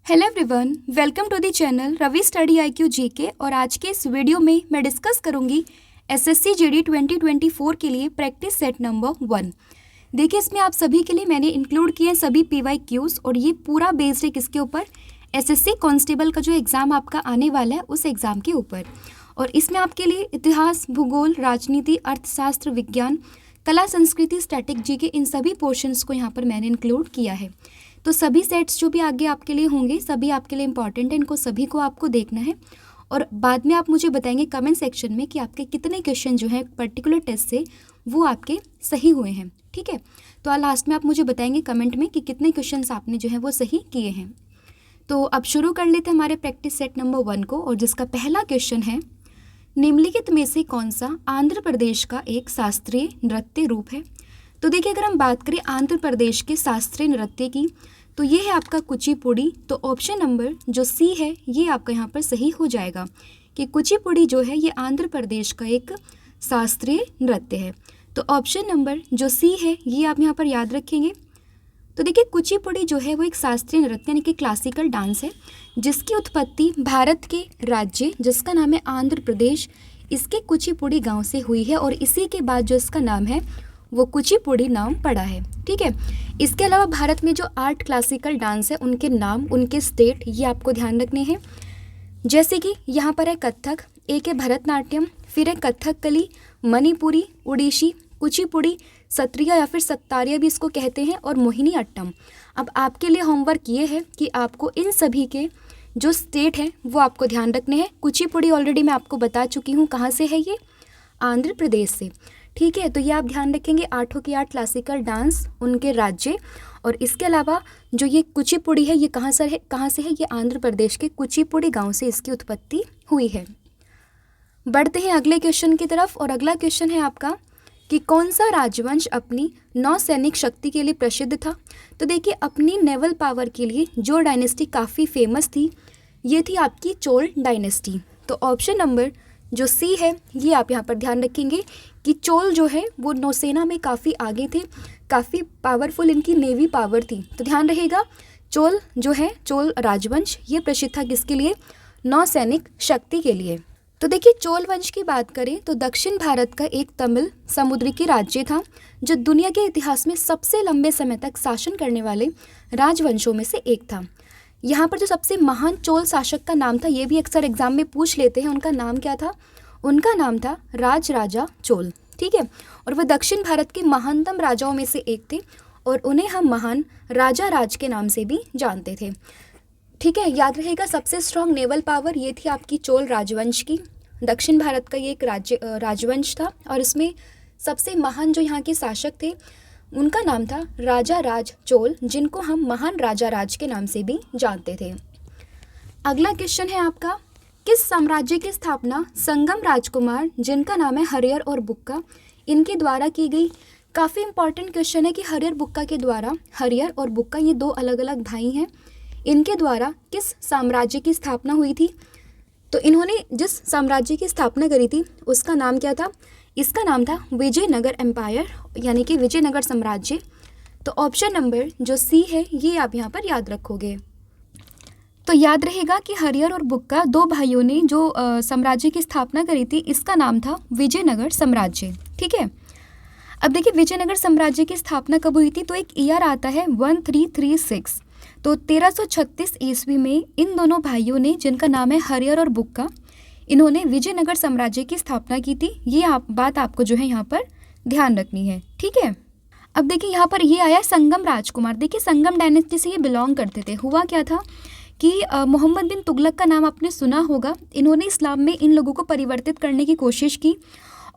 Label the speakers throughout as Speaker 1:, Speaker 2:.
Speaker 1: Hello everyone, welcome to the channel Ravi study IQ GK. और आज के इस वीडियो में मैं डिस्कस करूंगी SSC GD 2024 के लिए प्रैक्टिस सेट नंबर 1। देखिए, इसमें आप सभी के लिए मैंने इंक्लूड किए हैं सभी PYQs और ये पूरा बेस्ड है किसके ऊपर, SSC कांस्टेबल का जो एग्ज़ाम आपका आने वाला है उस एग्ज़ाम के ऊपर। और इसमें आपके लिए इतिहास, भूगोल, राजनीति, अर्थशास्त्र, विज्ञान, कला, संस्कृति, स्टैटिक जीके, इन सभी पोर्शंस को यहाँ पर मैंने इंक्लूड किया है। तो सभी सेट्स जो भी आगे आपके लिए होंगे सभी आपके लिए इंपॉर्टेंट है, इनको सभी को आपको देखना है। और बाद में आप मुझे बताएंगे कमेंट सेक्शन में कि आपके कितने क्वेश्चन जो है पर्टिकुलर टेस्ट से वो आपके सही हुए हैं। ठीक है, तो लास्ट में आप मुझे बताएंगे कमेंट में कि कितने क्वेश्चंस आपने जो है वो सही किए हैं। तो अब शुरू कर लेते हैं हमारे प्रैक्टिस सेट नंबर 1 को, और जिसका पहला क्वेश्चन है, निम्नलिखित में से कौन सा आंध्र प्रदेश का एक शास्त्रीय नृत्य रूप है। तो देखिए, अगर हम बात करें आंध्र प्रदेश के शास्त्रीय नृत्य की, तो ये है आपका कुचिपुड़ी। तो ऑप्शन नंबर जो सी है ये आपका यहाँ पर सही हो जाएगा कि कुचिपुड़ी जो है ये आंध्र प्रदेश का एक शास्त्रीय नृत्य है। तो ऑप्शन नंबर जो सी है ये आप यहाँ पर याद रखेंगे। तो देखिए, कुचिपुड़ी जो है वो एक शास्त्रीय नृत्य यानी कि क्लासिकल डांस है, जिसकी उत्पत्ति भारत के राज्य जिसका नाम है आंध्र प्रदेश, इसके कुचिपुड़ी गांव से हुई है। और इसी के बाद जो इसका नाम है वो कुचिपुड़ी नाम पड़ा है। ठीक है, इसके अलावा भारत में जो 8 क्लासिकल डांस है उनके नाम, उनके स्टेट ये आपको ध्यान रखने हैं। जैसे कि यहाँ पर है कथक, एक है भरतनाट्यम, फिर है कथकली, मणिपुरी, उड़ीसी, कुचिपुड़ी, सत्रिया या फिर सत्तारिया भी इसको कहते हैं, और मोहिनी अट्टम। अब आपके लिए होमवर्क ये है कि आपको इन सभी के जो स्टेट हैं वो आपको ध्यान रखने हैं। कुचिपुड़ी ऑलरेडी मैं आपको बता चुकी हूँ कहाँ से है, ये आंध्र प्रदेश से। ठीक है, तो ये आप ध्यान रखेंगे 8 के 8 क्लासिकल डांस, उनके राज्य। और इसके अलावा जो ये कुचिपुड़ी है ये कहाँ से है, ये आंध्र प्रदेश के कुचिपुड़ी गांव से इसकी उत्पत्ति हुई है। बढ़ते हैं अगले क्वेश्चन की तरफ, और अगला क्वेश्चन है आपका कि कौन सा राजवंश अपनी नौसैनिक शक्ति के लिए प्रसिद्ध था। तो देखिए, अपनी नेवल पावर के लिए जो डायनेस्टी काफ़ी फेमस थी ये थी आपकी चोल डायनेस्टी। तो ऑप्शन नंबर जो सी है ये आप यहाँ पर ध्यान रखेंगे कि चोल जो है वो नौसेना में काफ़ी आगे थे, काफ़ी पावरफुल इनकी नेवी पावर थी। तो ध्यान रहेगा, चोल जो है, चोल राजवंश ये प्रसिद्ध था किसके लिए, नौसैनिक शक्ति के लिए। तो देखिए, चोल वंश की बात करें तो दक्षिण भारत का एक तमिल समुद्री राज्य था जो दुनिया के इतिहास में सबसे लंबे समय तक शासन करने वाले राजवंशों में से एक था। यहाँ पर जो सबसे महान चोल शासक का नाम था ये भी अक्सर एग्जाम में पूछ लेते हैं, उनका नाम क्या था, उनका नाम था राजराजा चोल। ठीक है, और वह दक्षिण भारत के महानतम राजाओं में से एक थे, और उन्हें हम महान राजा राज के नाम से भी जानते थे। ठीक है, याद रहेगा सबसे स्ट्रॉन्ग नेवल पावर ये थी आपकी चोल राजवंश की। दक्षिण भारत का ये एक राजवंश था, और इसमें सबसे महान जो यहाँ के शासक थे उनका नाम था राजा राज चोल, जिनको हम महान राजा राज के नाम से भी जानते थे। अगला क्वेश्चन है आपका, किस साम्राज्य की स्थापना संगम राजकुमार जिनका नाम है हरियर और बुक्का इनके द्वारा की गई। काफ़ी इंपॉर्टेंट क्वेश्चन है कि हरियर बुक्का के द्वारा, हरियर और बुक्का ये 2 अलग अलग भाई हैं, इनके द्वारा किस साम्राज्य की स्थापना हुई थी। तो इन्होंने जिस साम्राज्य की स्थापना करी थी उसका नाम क्या था, इसका नाम था विजयनगर एम्पायर यानी कि विजयनगर साम्राज्य। तो ऑप्शन नंबर जो सी है ये आप यहाँ पर याद रखोगे। तो याद रहेगा कि हरियर और बुक्का 2 भाइयों ने जो साम्राज्य की स्थापना करी थी इसका नाम था विजयनगर साम्राज्य। ठीक है, अब देखिए विजयनगर साम्राज्य की स्थापना कब हुई थी, तो एक ईयर आता है 1336। तो 1336 ईस्वी में इन दोनों भाइयों ने, जिनका नाम है हरियर और बुक्का, इन्होंने विजयनगर साम्राज्य की स्थापना की थी। ये बात आपको जो है यहाँ पर ध्यान रखनी है। ठीक है, अब देखिए यहाँ पर ये आया संगम राजकुमार। देखिए, संगम डायनेस्टी से ये बिलोंग करते थे। हुआ क्या था कि मोहम्मद बिन तुगलक का नाम आपने सुना होगा, इन्होंने इस्लाम में इन लोगों को परिवर्तित करने की कोशिश की,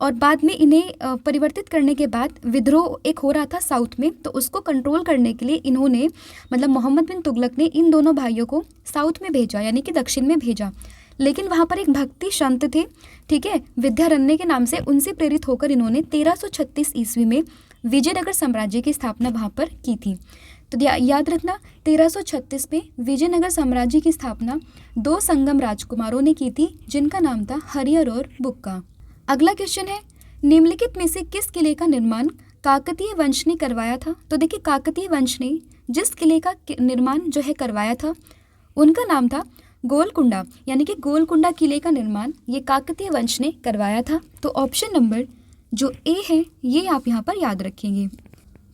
Speaker 1: और बाद में इन्हें परिवर्तित करने के बाद विद्रोह एक हो रहा था साउथ में, तो उसको कंट्रोल करने के लिए इन्होंने, मतलब मोहम्मद बिन तुगलक ने इन दोनों भाइयों को साउथ में भेजा यानी कि दक्षिण में भेजा। लेकिन वहाँ पर एक भक्ति संत थे, ठीक है, विद्यारण्य के नाम से, उनसे प्रेरित होकर इन्होंने 1336 ईस्वी में विजयनगर साम्राज्य की स्थापना वहाँ पर की थी। तो याद रखना, 1336 में विजयनगर साम्राज्य की स्थापना 2 संगम राजकुमारों ने की थी जिनका नाम था हरियर और बुक्का। अगला क्वेश्चन है, निम्नलिखित में से किस किले का निर्माण काकतीय वंश ने करवाया था। तो देखिए, काकतीय वंश ने जिस किले का निर्माण जो है करवाया था उनका नाम था गोलकुंडा, यानी कि गोलकुंडा किले का निर्माण ये काकतीय वंश ने करवाया था। तो ऑप्शन नंबर जो ए है ये आप यहाँ पर याद रखेंगे।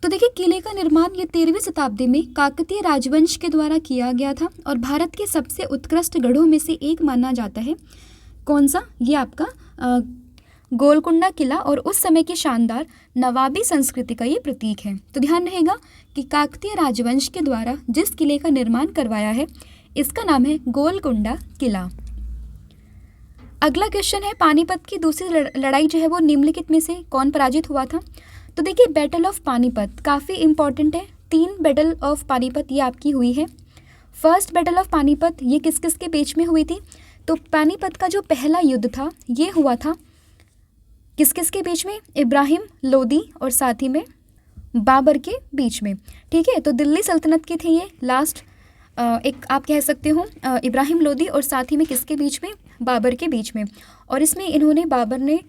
Speaker 1: तो देखिए किले का निर्माण ये 13वीं शताब्दी में काकतीय राजवंश के द्वारा किया गया था और भारत के सबसे उत्कृष्ट गढ़ों में से एक माना जाता है। कौन सा? ये आपका गोलकुंडा किला, और उस समय की शानदार नवाबी संस्कृति का ये प्रतीक है। तो ध्यान रहेगा कि काकतीय राजवंश के द्वारा जिस किले का निर्माण करवाया है इसका नाम है गोलकुंडा किला। अगला क्वेश्चन है, पानीपत की दूसरी लड़ाई जो है वो निम्नलिखित में से कौन पराजित हुआ था? तो देखिए बैटल ऑफ पानीपत काफ़ी इंपॉर्टेंट है। 3 बैटल ऑफ पानीपत ये आपकी हुई है। फर्स्ट बैटल ऑफ पानीपत ये किस किस के बीच में हुई थी? तो पानीपत का जो पहला युद्ध था ये हुआ था किस किस के बीच में? इब्राहिम लोदी और साथ ही में बाबर के बीच में। ठीक है, तो दिल्ली सल्तनत की थी ये लास्ट एक आप कह सकते हो इब्राहिम लोदी और साथ ही में किसके बीच में? बाबर के बीच में। और इसमें इन्होंने बाबर ने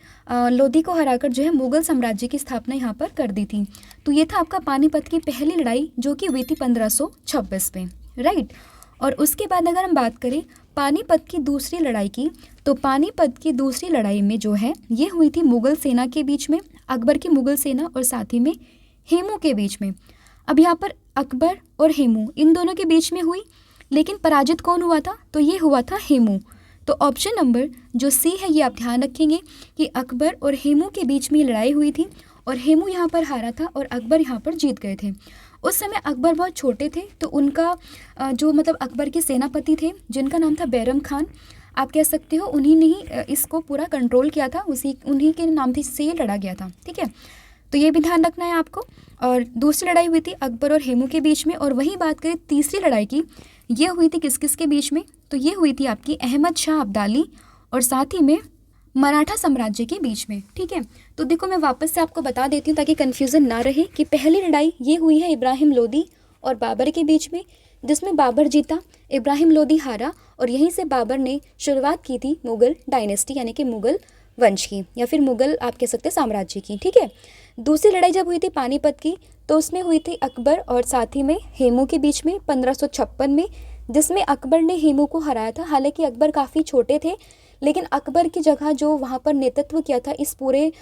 Speaker 1: लोदी को हराकर जो है मुग़ल साम्राज्य की स्थापना यहाँ पर कर दी थी। तो ये था आपका पानीपत की पहली लड़ाई जो कि हुई थी 1526 में, राइट। और उसके बाद अगर हम बात करें पानीपत की दूसरी लड़ाई की, तो पानीपत की दूसरी लड़ाई में जो है ये हुई थी मुग़ल सेना के बीच में, अकबर की मुग़ल सेना और साथ ही में हेमू के बीच में। अब यहाँ पर अकबर और हेमू इन दोनों के बीच में हुई, लेकिन पराजित कौन हुआ था? तो ये हुआ था हेमू। तो ऑप्शन नंबर जो सी है ये आप ध्यान रखेंगे कि अकबर और हेमू के बीच में लड़ाई हुई थी और हेमू यहाँ पर हारा था और अकबर यहाँ पर जीत गए थे। उस समय अकबर बहुत छोटे थे, तो उनका जो मतलब अकबर के सेनापति थे जिनका नाम था बैरम खान, आप कह सकते हो उन्हीं ने ही इसको पूरा कंट्रोल किया था, उन्हीं के नाम से ये लड़ा गया था। ठीक है, तो ये भी ध्यान रखना है आपको। और दूसरी लड़ाई हुई थी अकबर और हेमू के बीच में। और वहीं बात करें तीसरी लड़ाई की, ये हुई थी किस किस के बीच में? तो ये हुई थी आपकी अहमद शाह अब्दाली और साथ ही में मराठा साम्राज्य के बीच में। ठीक है, तो देखो मैं वापस से आपको बता देती हूँ ताकि कन्फ्यूज़न ना रहे कि पहली लड़ाई ये हुई है इब्राहिम लोदी और बाबर के बीच में, जिसमें बाबर जीता, इब्राहिम लोदी हारा और यहीं से बाबर ने शुरुआत की थी मुग़ल डायनेस्टी यानी कि मुग़ल वंश की, या फिर मुग़ल आप कह सकते हैं साम्राज्य की। ठीक है, दूसरी लड़ाई जब हुई थी पानीपत की, तो उसमें हुई थी अकबर और साथ ही में हेमू के बीच में 1556 में, जिसमें अकबर ने हेमू को हराया था। हालांकि अकबर काफ़ी छोटे थे, लेकिन अकबर की जगह जो वहाँ पर नेतृत्व किया था इस पूरे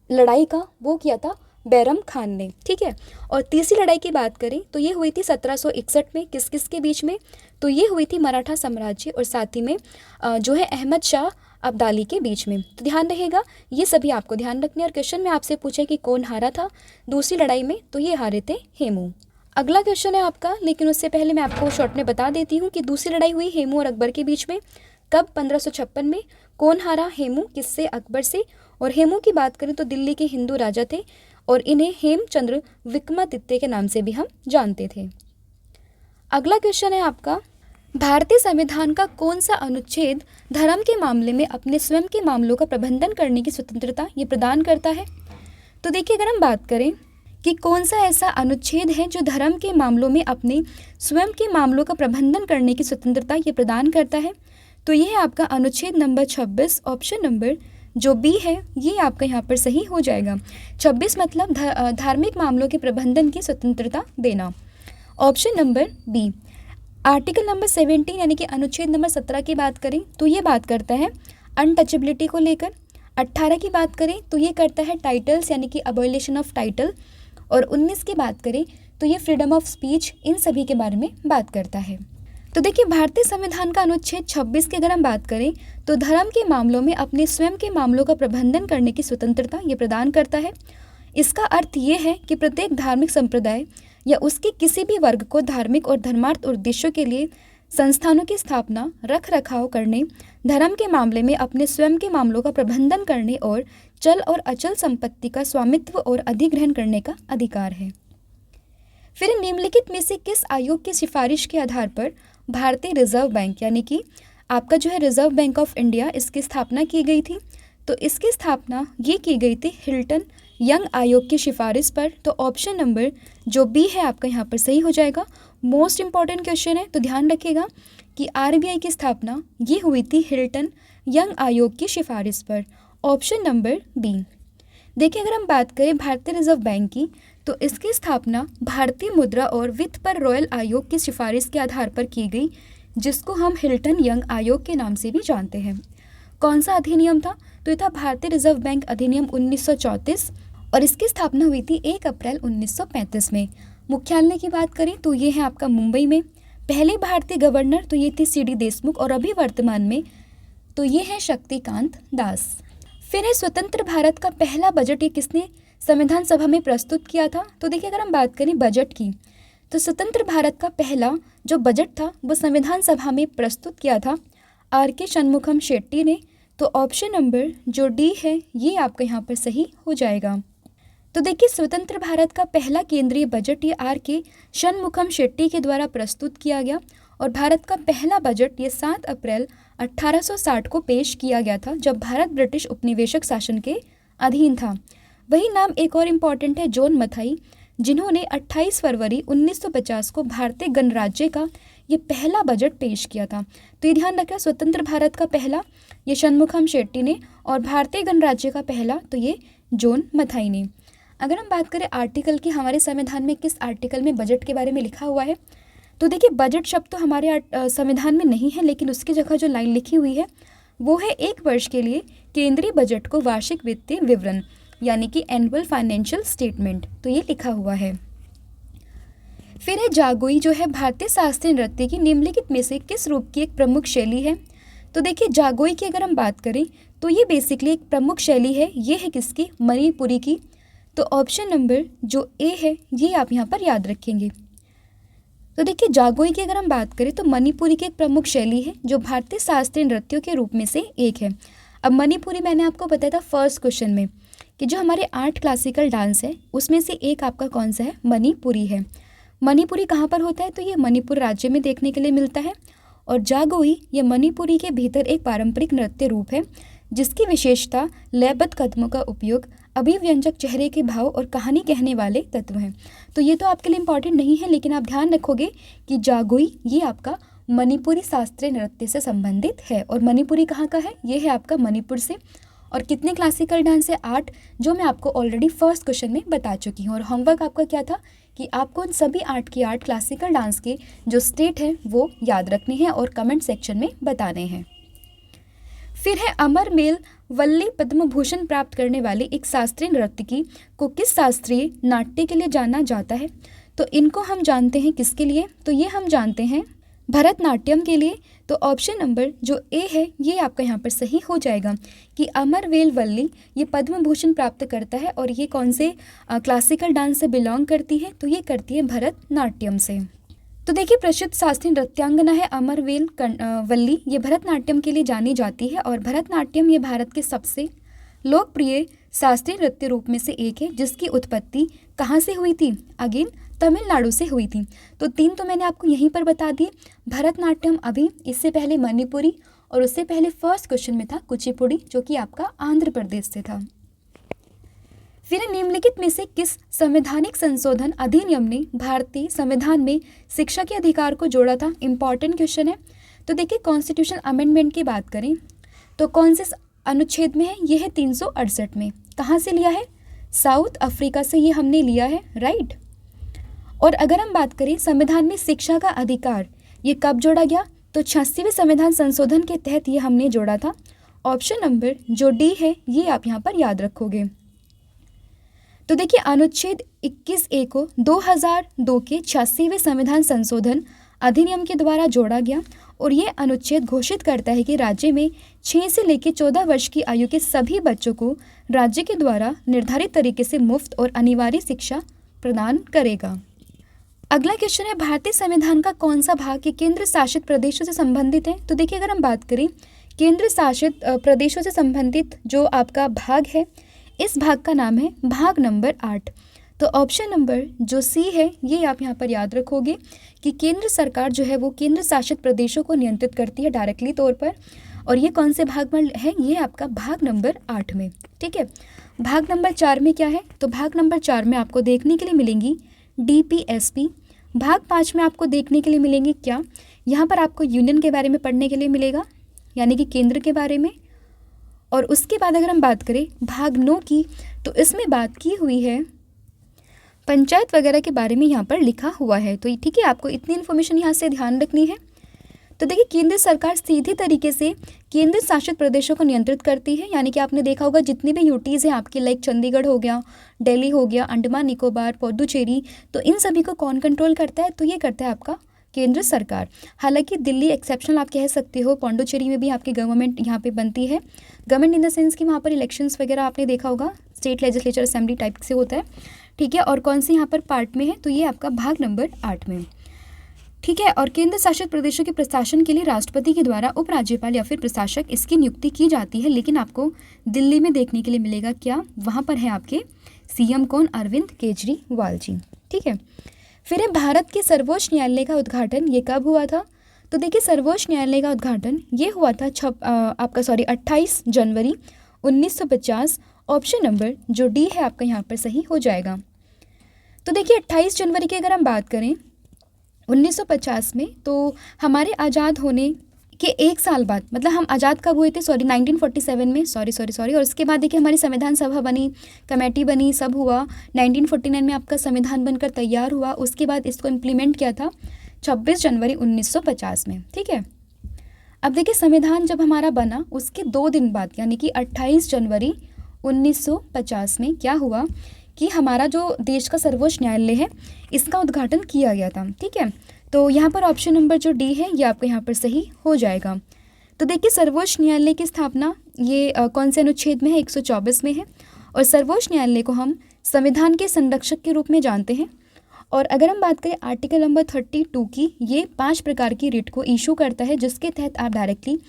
Speaker 1: लड़ाई का वो किया था बैरम खान ने। ठीक है, और तीसरी लड़ाई की बात करें तो ये हुई थी 1761 में, किस किस के बीच में? तो ये हुई थी मराठा साम्राज्य और साथ ही में जो है अहमद शाह अब्दाली के बीच में। तो ध्यान रहेगा ये सभी आपको ध्यान रखने। और क्वेश्चन में आपसे पूछा कि कौन हारा था दूसरी लड़ाई में, तो ये हारे थे हेमू। अगला क्वेश्चन है आपका, लेकिन उससे पहले मैं आपको शॉर्ट में बता देती हूँ कि दूसरी लड़ाई हुई हेमू और अकबर के बीच में कब? 1556 में। कौन हारा? हेमू। किससे? अकबर से। और हेमू की बात करें तो दिल्ली के हिंदू राजा थे और इन्हें हेमचंद्र विक्रमादित्य के नाम से भी हम जानते थे। अगला क्वेश्चन है आपका, भारतीय संविधान का कौन सा अनुच्छेद धर्म के मामले में अपने स्वयं के मामलों का प्रबंधन करने की स्वतंत्रता ये प्रदान करता है? तो देखिए अगर हम बात करें कि कौन सा ऐसा अनुच्छेद है जो धर्म के मामलों में अपने स्वयं के मामलों का प्रबंधन करने की स्वतंत्रता ये प्रदान करता है, तो ये है आपका अनुच्छेद नंबर 26। ऑप्शन नंबर जो बी है ये आपका यहाँ पर सही हो जाएगा। 26 मतलब धार्मिक मामलों के प्रबंधन की स्वतंत्रता देना। Option number B. Article number 17 यानी कि अनुच्छेद नंबर 17 की बात करें तो ये बात करता है अनटचेबिलिटी को लेकर। 18 की बात करें तो ये करता है टाइटल्स यानी कि अबॉलिशन ऑफ टाइटल। और 19 की बात करें तो ये फ्रीडम ऑफ स्पीच, इन सभी के बारे में बात करता है। तो देखिए भारतीय संविधान का अनुच्छेद 26 की अगर हम बात करें तो धर्म के मामलों में अपने स्वयं के मामलों का प्रबंधन करने की स्वतंत्रता ये प्रदान करता है। इसका अर्थ ये है कि प्रत्येक धार्मिक संप्रदाय या उसके किसी भी वर्ग को धार्मिक और धर्मार्थ उद्देश्यों के लिए संस्थानों की स्थापना, रख रखाव करने, धर्म के मामले में अपने स्वयं के मामलों का प्रबंधन करने और चल और अचल संपत्ति का स्वामित्व और अधिग्रहण करने का अधिकार है। फिर निम्नलिखित में से किस आयोग की सिफारिश के आधार पर भारतीय रिजर्व बैंक यानी कि आपका जो है रिजर्व बैंक ऑफ इंडिया इसकी स्थापना की गई थी? तो इसकी स्थापना ये की गई थी हिल्टन यंग आयोग की सिफारिश पर। तो ऑप्शन नंबर जो बी है आपका यहाँ पर सही हो जाएगा। मोस्ट इंपॉर्टेंट क्वेश्चन है, तो ध्यान रखिएगा कि आरबीआई की स्थापना ये हुई थी हिल्टन यंग आयोग की सिफारिश पर। Option number B. देखिए अगर हम बात करें भारतीय रिजर्व बैंक की तो इसकी स्थापना भारतीय मुद्रा और वित्त पर रॉयल आयोग की सिफारिश के आधार पर की गई। जिसको हम हिल्टन यंग आयोग के नाम से भी जानते हैं। कौन सा अधिनियम था? तो ये था भारतीय रिजर्व बैंक अधिनियम 1934 और इसकी स्थापना हुई थी 1 अप्रैल 1935 में। मुख्यालय की बात करें तो ये है आपका मुंबई में। पहले भारतीय गवर्नर तो ये थे सी.डी. देशमुख और अभी वर्तमान में तो ये है शक्तिकांत दास। फिर है स्वतंत्र भारत का पहला बजट, ये किसने संविधान सभा में प्रस्तुत किया था? तो देखिए अगर हम बात करें बजट की तो स्वतंत्र भारत का पहला जो बजट था वो संविधान सभा में प्रस्तुत किया था R.K. शनमुखम शेट्टी ने। तो ऑप्शन नंबर जो डी है ये आपका यहाँ पर सही हो जाएगा। तो देखिए स्वतंत्र भारत का पहला केंद्रीय बजट ये R.K. शनमुखम शेट्टी के द्वारा प्रस्तुत किया गया और भारत का पहला बजट ये 7 अप्रैल 1860 को पेश किया गया था जब भारत ब्रिटिश उपनिवेशक शासन के अधीन था। वही नाम एक और इम्पॉर्टेंट है जॉन मथाई, जिन्होंने 28 फरवरी 1950 को भारतीय गणराज्य का ये पहला बजट पेश किया था। तो ये ध्यान रखना, स्वतंत्र भारत का पहला ये शनमुखम शेट्टी ने और भारतीय गणराज्य का पहला तो ये जॉन मथाई ने। अगर हम बात करें आर्टिकल की, हमारे संविधान में किस आर्टिकल में बजट के बारे में लिखा हुआ है? तो देखिए बजट शब्द तो हमारे संविधान में नहीं है, लेकिन उसकी जगह जो लाइन लिखी हुई है वो है 1 वर्ष के लिए केंद्रीय बजट को वार्षिक वित्तीय विवरण यानी कि एनुअल फाइनेंशियल स्टेटमेंट, तो ये लिखा हुआ है। फिर है जागोई, जो है भारतीय शास्त्रीय नृत्य की निम्नलिखित में से किस रूप की एक प्रमुख शैली है? तो देखिए जागोई की अगर हम बात करें तो ये बेसिकली एक प्रमुख शैली है, ये है किसकी? मणिपुरी की। तो ऑप्शन नंबर जो ए है ये आप यहाँ पर याद रखेंगे। तो देखिए जागोई की अगर हम बात करें तो मणिपुरी की एक प्रमुख शैली है जो भारतीय शास्त्रीय नृत्यों के रूप में से एक है। अब मणिपुरी मैंने आपको बताया था फर्स्ट क्वेश्चन में कि जो हमारे 8 क्लासिकल डांस है उसमें से एक आपका कौन सा है? मणिपुरी है। मणिपुरी कहाँ पर होता है? तो ये मणिपुर राज्य में देखने के लिए मिलता है। और जागोई ये मणिपुरी के भीतर एक पारंपरिक नृत्य रूप है जिसकी विशेषता लयबद्ध कदमों का उपयोग, अभिव्यंजक चेहरे के भाव और कहानी कहने वाले तत्व हैं। तो ये तो आपके लिए इम्पॉर्टेंट नहीं है, लेकिन आप ध्यान रखोगे कि जागोई ये आपका मणिपुरी शास्त्रीय नृत्य से संबंधित है। और मणिपुरी कहाँ का है? ये है आपका मणिपुर से। और कितने क्लासिकल डांस है? 8, जो मैं आपको ऑलरेडी फर्स्ट क्वेश्चन में बता चुकी हूँ। और होमवर्क आपका क्या था कि आपको उन सभी 8 की 8 क्लासिकल डांस के जो स्टेट हैं वो याद रखने हैं और कमेंट सेक्शन में बताने हैं। फिर है अमर मेल वल्ली पद्म भूषण प्राप्त करने वाली एक शास्त्रीय नर्तकी को किस शास्त्रीय नाट्य के लिए जाना जाता है? तो इनको हम जानते हैं किसके लिए? तो ये हम जानते हैं भरतनाट्यम के लिए। तो ऑप्शन नंबर जो ए है ये आपका यहाँ पर सही हो जाएगा कि अमरवेल वल्ली ये पद्म भूषण प्राप्त करता है और ये कौन से क्लासिकल डांस से बिलोंग करती है? तो ये करती है भरतनाट्यम से। तो देखिए प्रसिद्ध शास्त्रीय नृत्यांगना है अमरवेल वल्ली, ये भरतनाट्यम के लिए जानी जाती है। और भरतनाट्यम ये भारत के सबसे लोकप्रिय शास्त्रीय नृत्य रूप में से एक है जिसकी उत्पत्ति कहाँ से हुई थी? अगेन तमिलनाडु से हुई थी। तो 3 तो मैंने आपको यहीं पर बता दिए, भरतनाट्यम अभी, इससे पहले मणिपुरी और उससे पहले फर्स्ट क्वेश्चन में था कुचिपुड़ी जो कि आपका आंध्र प्रदेश से था। फिर निम्नलिखित में से किस संवैधानिक संशोधन अधिनियम ने भारतीय संविधान में शिक्षा के अधिकार को जोड़ा था? इंपॉर्टेंट क्वेश्चन है। तो देखिए कॉन्स्टिट्यूशन अमेंडमेंट की बात करें तो कौन से अनुच्छेद में है? ये है 368 में। कहाँ से लिया है? साउथ अफ्रीका से ये हमने लिया है, राइट। और अगर हम बात करें संविधान में शिक्षा का अधिकार ये कब जोड़ा गया? तो 86वें संविधान संशोधन के तहत ये हमने जोड़ा था। ऑप्शन नंबर जो डी है ये आप यहाँ पर याद रखोगे। तो देखिए अनुच्छेद 21A को 2002 के 86वें संविधान संशोधन अधिनियम के द्वारा जोड़ा गया और ये अनुच्छेद घोषित करता है कि राज्य में 6 से लेकर 14 वर्ष की आयु के सभी बच्चों को राज्य के द्वारा निर्धारित तरीके से मुफ्त और अनिवार्य शिक्षा प्रदान करेगा। अगला क्वेश्चन है भारतीय संविधान का कौन सा भाग ये केंद्र शासित प्रदेशों से संबंधित है? तो देखिए अगर हम बात करें केंद्र शासित प्रदेशों से संबंधित जो आपका भाग है, इस भाग का नाम है भाग नंबर 8। तो ऑप्शन नंबर जो सी है ये आप यहाँ पर याद रखोगे कि केंद्र सरकार जो है वो केंद्र शासित प्रदेशों को नियंत्रित करती है डायरेक्टली तौर पर। और ये कौन से भाग में है? ये आपका भाग नंबर 8 में, ठीक है। भाग नंबर 4 में क्या है? तो भाग नंबर 4 में आपको देखने के लिए मिलेंगी DPSP। भाग 5 में आपको देखने के लिए मिलेंगी क्या? यहाँ पर आपको यूनियन के बारे में पढ़ने के लिए मिलेगा, यानी कि केंद्र के बारे में। और उसके बाद अगर हम बात करें भाग 9 की, तो इसमें बात की हुई है पंचायत वगैरह के बारे में यहाँ पर लिखा हुआ है। तो ठीक है, आपको इतनी इन्फॉर्मेशन यहाँ से ध्यान रखनी है। तो देखिए केंद्र सरकार सीधी तरीके से केंद्र शासित प्रदेशों को नियंत्रित करती है, यानी कि आपने देखा होगा जितनी भी यूटीज़ हैं आपकी, लाइक चंडीगढ़ हो गया, दिल्ली हो गया, अंडमान निकोबार, पुडुचेरी, तो इन सभी को कौन कंट्रोल करता है? तो ये करता है आपका केंद्र सरकार। हालांकि दिल्ली एक्सेप्शनल आप कह सकते हो, पौंडुचेरी में भी आपकी गवर्नमेंट यहाँ पे बनती है। गवर्नमेंट इन द सेंस कि वहाँ पर इलेक्शंस वगैरह आपने देखा होगा, स्टेट लेजिस्लेचर असेंबली टाइप से होता है, ठीक है। और कौन सी यहाँ पर पार्ट में है? तो ये आपका भाग नंबर 8 में, ठीक है। और केंद्र शासित प्रदेशों के प्रशासन के लिए राष्ट्रपति के द्वारा उपराज्यपाल या फिर प्रशासक इसकी नियुक्ति की जाती है, लेकिन आपको दिल्ली में देखने के लिए मिलेगा क्या? वहाँ पर है आपके सीएम कौन? अरविंद केजरीवाल जी, ठीक है। फिर है भारत के सर्वोच्च न्यायालय का उद्घाटन, ये कब हुआ था? तो देखिए सर्वोच्च न्यायालय का उद्घाटन ये हुआ था 28 जनवरी 1950। ऑप्शन नंबर जो डी है आपका यहाँ पर सही हो जाएगा। तो देखिए 28 जनवरी की अगर हम बात करें 1950 में, तो हमारे आज़ाद होने के एक साल बाद, मतलब हम आज़ाद कब हुए थे? 1947 में, सॉरी। और उसके बाद देखिए हमारी संविधान सभा बनी, कमेटी बनी, सब हुआ। 1949 में आपका संविधान बनकर तैयार हुआ। उसके बाद इसको इम्प्लीमेंट किया था 26 जनवरी 1950 में, ठीक है। अब देखिए संविधान जब हमारा बना उसके 2 दिन बाद, यानी कि 28 जनवरी 1950 में क्या हुआ कि हमारा जो देश का सर्वोच्च न्यायालय है इसका उद्घाटन किया गया था, ठीक है। तो यहाँ पर ऑप्शन नंबर जो डी है ये आपको यहाँ पर सही हो जाएगा। तो देखिए सर्वोच्च न्यायालय की स्थापना ये कौन से अनुच्छेद में है? 124 में है। और सर्वोच्च न्यायालय को हम संविधान के संरक्षक के रूप में जानते हैं। और अगर हम बात करें आर्टिकल नंबर 32 की, ये 5 प्रकार की रिट को इशू करता है, जिसके तहत आप डायरेक्टली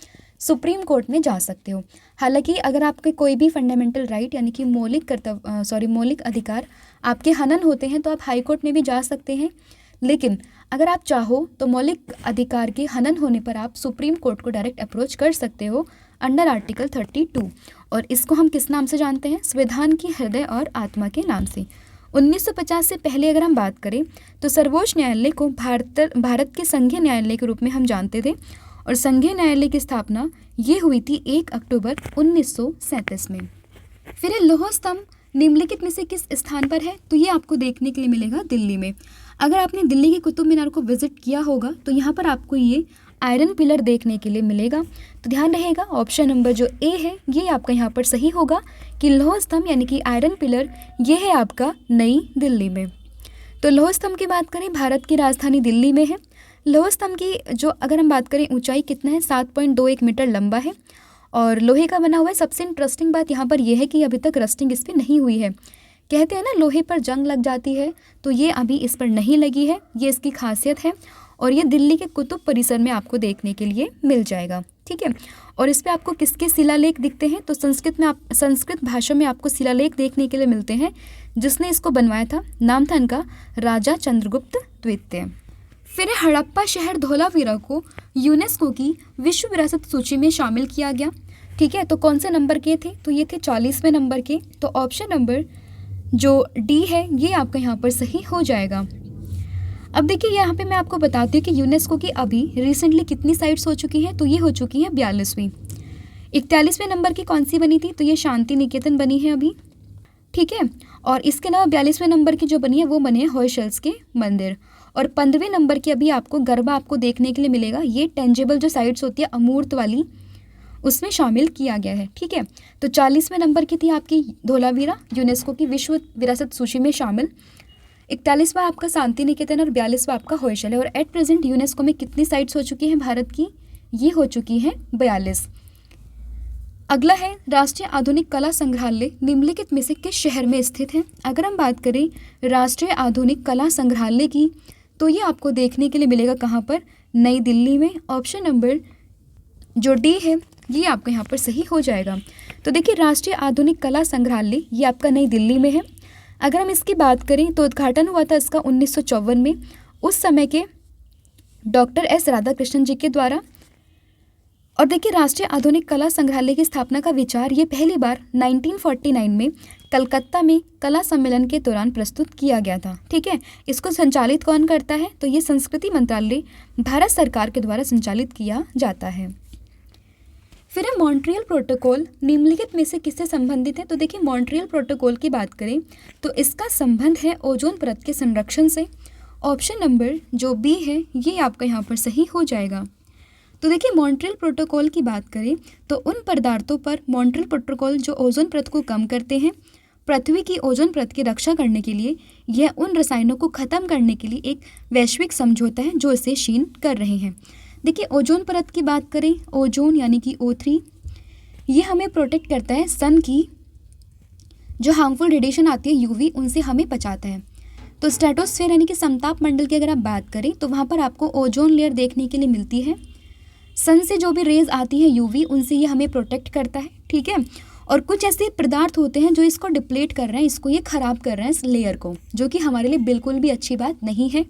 Speaker 1: सुप्रीम कोर्ट में जा सकते हो। हालांकि अगर आपके कोई भी फंडामेंटल राइट यानी कि मौलिक अधिकार आपके हनन होते हैं तो आप हाई कोर्ट में भी जा सकते हैं, लेकिन अगर आप चाहो तो मौलिक अधिकार के हनन होने पर आप सुप्रीम कोर्ट को डायरेक्ट अप्रोच कर सकते हो अंडर आर्टिकल 32। और इसको हम किस नाम से जानते हैं? संविधान की हृदय और आत्मा के नाम से। 1950 से पहले अगर हम बात करें तो सर्वोच्च न्यायालय को भारत के संघीय न्यायालय के रूप में हम जानते थे। और संघीय न्यायालय की स्थापना ये हुई थी 1 अक्टूबर 1937 में। फिर लौह स्तंभ निम्नलिखित में से किस स्थान पर है? तो ये आपको देखने के लिए मिलेगा दिल्ली में। अगर आपने दिल्ली की कुतुब मीनार को विजिट किया होगा तो यहाँ पर आपको ये आयरन पिलर देखने के लिए मिलेगा। तो ध्यान रहेगा ऑप्शन नंबर जो ए है ये आपका यहाँ पर सही होगा कि लौह स्तंभ यानी कि आयरन पिलर ये है आपका नई दिल्ली में। तो लौह स्तंभ की बात करें, भारत की राजधानी दिल्ली में है। लौह स्तंभ की जो अगर हम बात करें ऊंचाई कितना है? 7.21 मीटर लंबा है और लोहे का बना हुआ है। सबसे इंटरेस्टिंग बात यहाँ पर यह है कि अभी तक रस्टिंग इस पर नहीं हुई है। कहते हैं ना लोहे पर जंग लग जाती है, तो ये अभी इस पर नहीं लगी है, ये इसकी खासियत है। और ये दिल्ली के कुतुब परिसर में आपको देखने के लिए मिल जाएगा, ठीक है। और इस पर आपको किसके शिलालेख दिखते हैं? तो संस्कृत भाषा में आपको शिलालेख देखने के लिए मिलते हैं। जिसने इसको बनवाया था नाम था इनका राजा चंद्रगुप्त द्वितीय। फिर हड़प्पा शहर धोलावीरा को यूनेस्को की विश्व विरासत सूची में शामिल किया गया, ठीक है। तो कौन से नंबर के थे? तो ये थे 40वें नंबर के। तो ऑप्शन नंबर जो डी है ये आपका यहाँ पर सही हो जाएगा। अब देखिए यहाँ पे मैं आपको बताती हूँ कि यूनेस्को की अभी रिसेंटली कितनी साइट्स हो चुकी हैं। तो ये हो चुकी है 42वीं। 41वें नंबर की कौन सी बनी थी? तो ये शांति निकेतन बनी है अभी, ठीक है। और इसके अलावा 42वें नंबर की जो बनी है वो बने हैं हॉर्शल्स के मंदिर। और 15वें नंबर की अभी आपको गरबा आपको देखने के लिए मिलेगा। ये टेंजेबल जो साइट्स होती है अमूर्त वाली, उसमें शामिल किया गया है, ठीक है। तो 40वें नंबर की थी आपकी धोलावीरा, यूनेस्को की विश्व विरासत सूची में शामिल। 41वां आपका शांति निकेतन और 42वां आपका हॉर्शल है। और एट प्रेजेंट यूनेस्को में कितनी साइट्स हो चुकी हैं भारत की? ये हो चुकी हैं 42। अगला है राष्ट्रीय आधुनिक कला संग्रहालय निम्नलिखित में से किस शहर में स्थित है? अगर हम बात करें राष्ट्रीय आधुनिक कला संग्रहालय की, तो ये आपको देखने के लिए मिलेगा कहाँ पर? नई दिल्ली में। ऑप्शन नंबर जो डी है ये आपका यहाँ पर सही हो जाएगा। तो देखिए राष्ट्रीय आधुनिक कला संग्रहालय ये आपका नई दिल्ली में है। अगर हम इसकी बात करें तो उद्घाटन हुआ था इसका 1954 में, उस समय के डॉक्टर एस राधाकृष्णन जी के द्वारा। और देखिए राष्ट्रीय आधुनिक कला संग्रहालय की स्थापना का विचार ये पहली बार 1949 में कलकत्ता में कला सम्मेलन के दौरान प्रस्तुत किया गया था, ठीक है। इसको संचालित कौन करता है? तो ये संस्कृति मंत्रालय भारत सरकार के द्वारा संचालित किया जाता है। फिर है मॉन्ट्रियल प्रोटोकॉल निम्नलिखित में से किससे संबंधित है? तो देखिए मॉन्ट्रियल प्रोटोकॉल की बात करें तो इसका संबंध है ओजोन परत के संरक्षण से। ऑप्शन नंबर जो बी है ये आपका यहाँ पर सही हो जाएगा। तो देखिए मॉन्ट्रियल प्रोटोकॉल की बात करें तो उन पदार्थों पर मॉन्ट्रियल प्रोटोकॉल जो ओजोन परत को कम करते हैं, पृथ्वी की ओजोन परत की रक्षा करने के लिए, यह उन रसायनों को ख़त्म करने के लिए एक वैश्विक समझौता है जो इसे क्षीण कर रहे हैं। देखिए ओजोन परत की बात करें, ओजोन यानी कि O3, ये हमें प्रोटेक्ट करता है सन की जो हार्मफुल रेडिएशन आती है यूवी, उनसे हमें बचाता है। तो स्ट्रेटोस्फेयर यानी कि समताप मंडल की अगर आप बात करें तो वहाँ पर आपको ओजोन लेयर देखने के लिए मिलती है। सन से जो भी रेज आती है यूवी, उनसे ये हमें प्रोटेक्ट करता है, ठीक है। और कुछ ऐसे पदार्थ होते हैं जो इसको डिप्लेट कर रहे हैं, इसको ये ख़राब कर रहे हैं इस लेयर को, जो कि हमारे लिए बिल्कुल भी अच्छी बात नहीं है।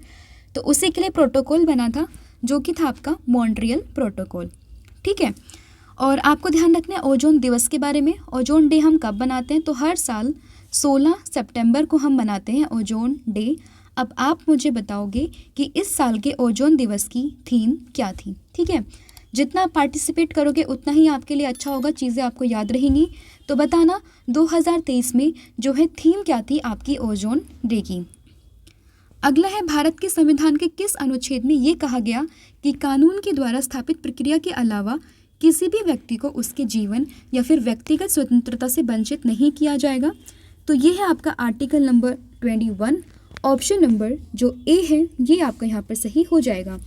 Speaker 1: तो उसी के लिए प्रोटोकॉल बना था जो कि था आपका मॉन्ट्रियल प्रोटोकॉल, ठीक है। और आपको ध्यान रखना है ओजोन दिवस के बारे में। ओजोन डे हम कब बनाते हैं? तो हर साल 16 सितंबर को हम मनाते हैं ओजोन डे। अब आप मुझे बताओगे कि इस साल के ओजोन दिवस की थीम क्या थी, ठीक है। जितना आप पार्टिसिपेट करोगे उतना ही आपके लिए अच्छा होगा, चीज़ें आपको याद रहेंगी। तो बताना 2023 में जो है थीम क्या थी आपकी ओजोन डे की। अगला है भारत के संविधान के किस अनुच्छेद में ये कहा गया कि कानून के द्वारा स्थापित प्रक्रिया के अलावा किसी भी व्यक्ति को उसके जीवन या फिर व्यक्तिगत स्वतंत्रता से वंचित नहीं किया जाएगा? तो ये है आपका आर्टिकल नंबर 21। ऑप्शन नंबर जो ए है ये आपका यहाँ पर सही हो जाएगा।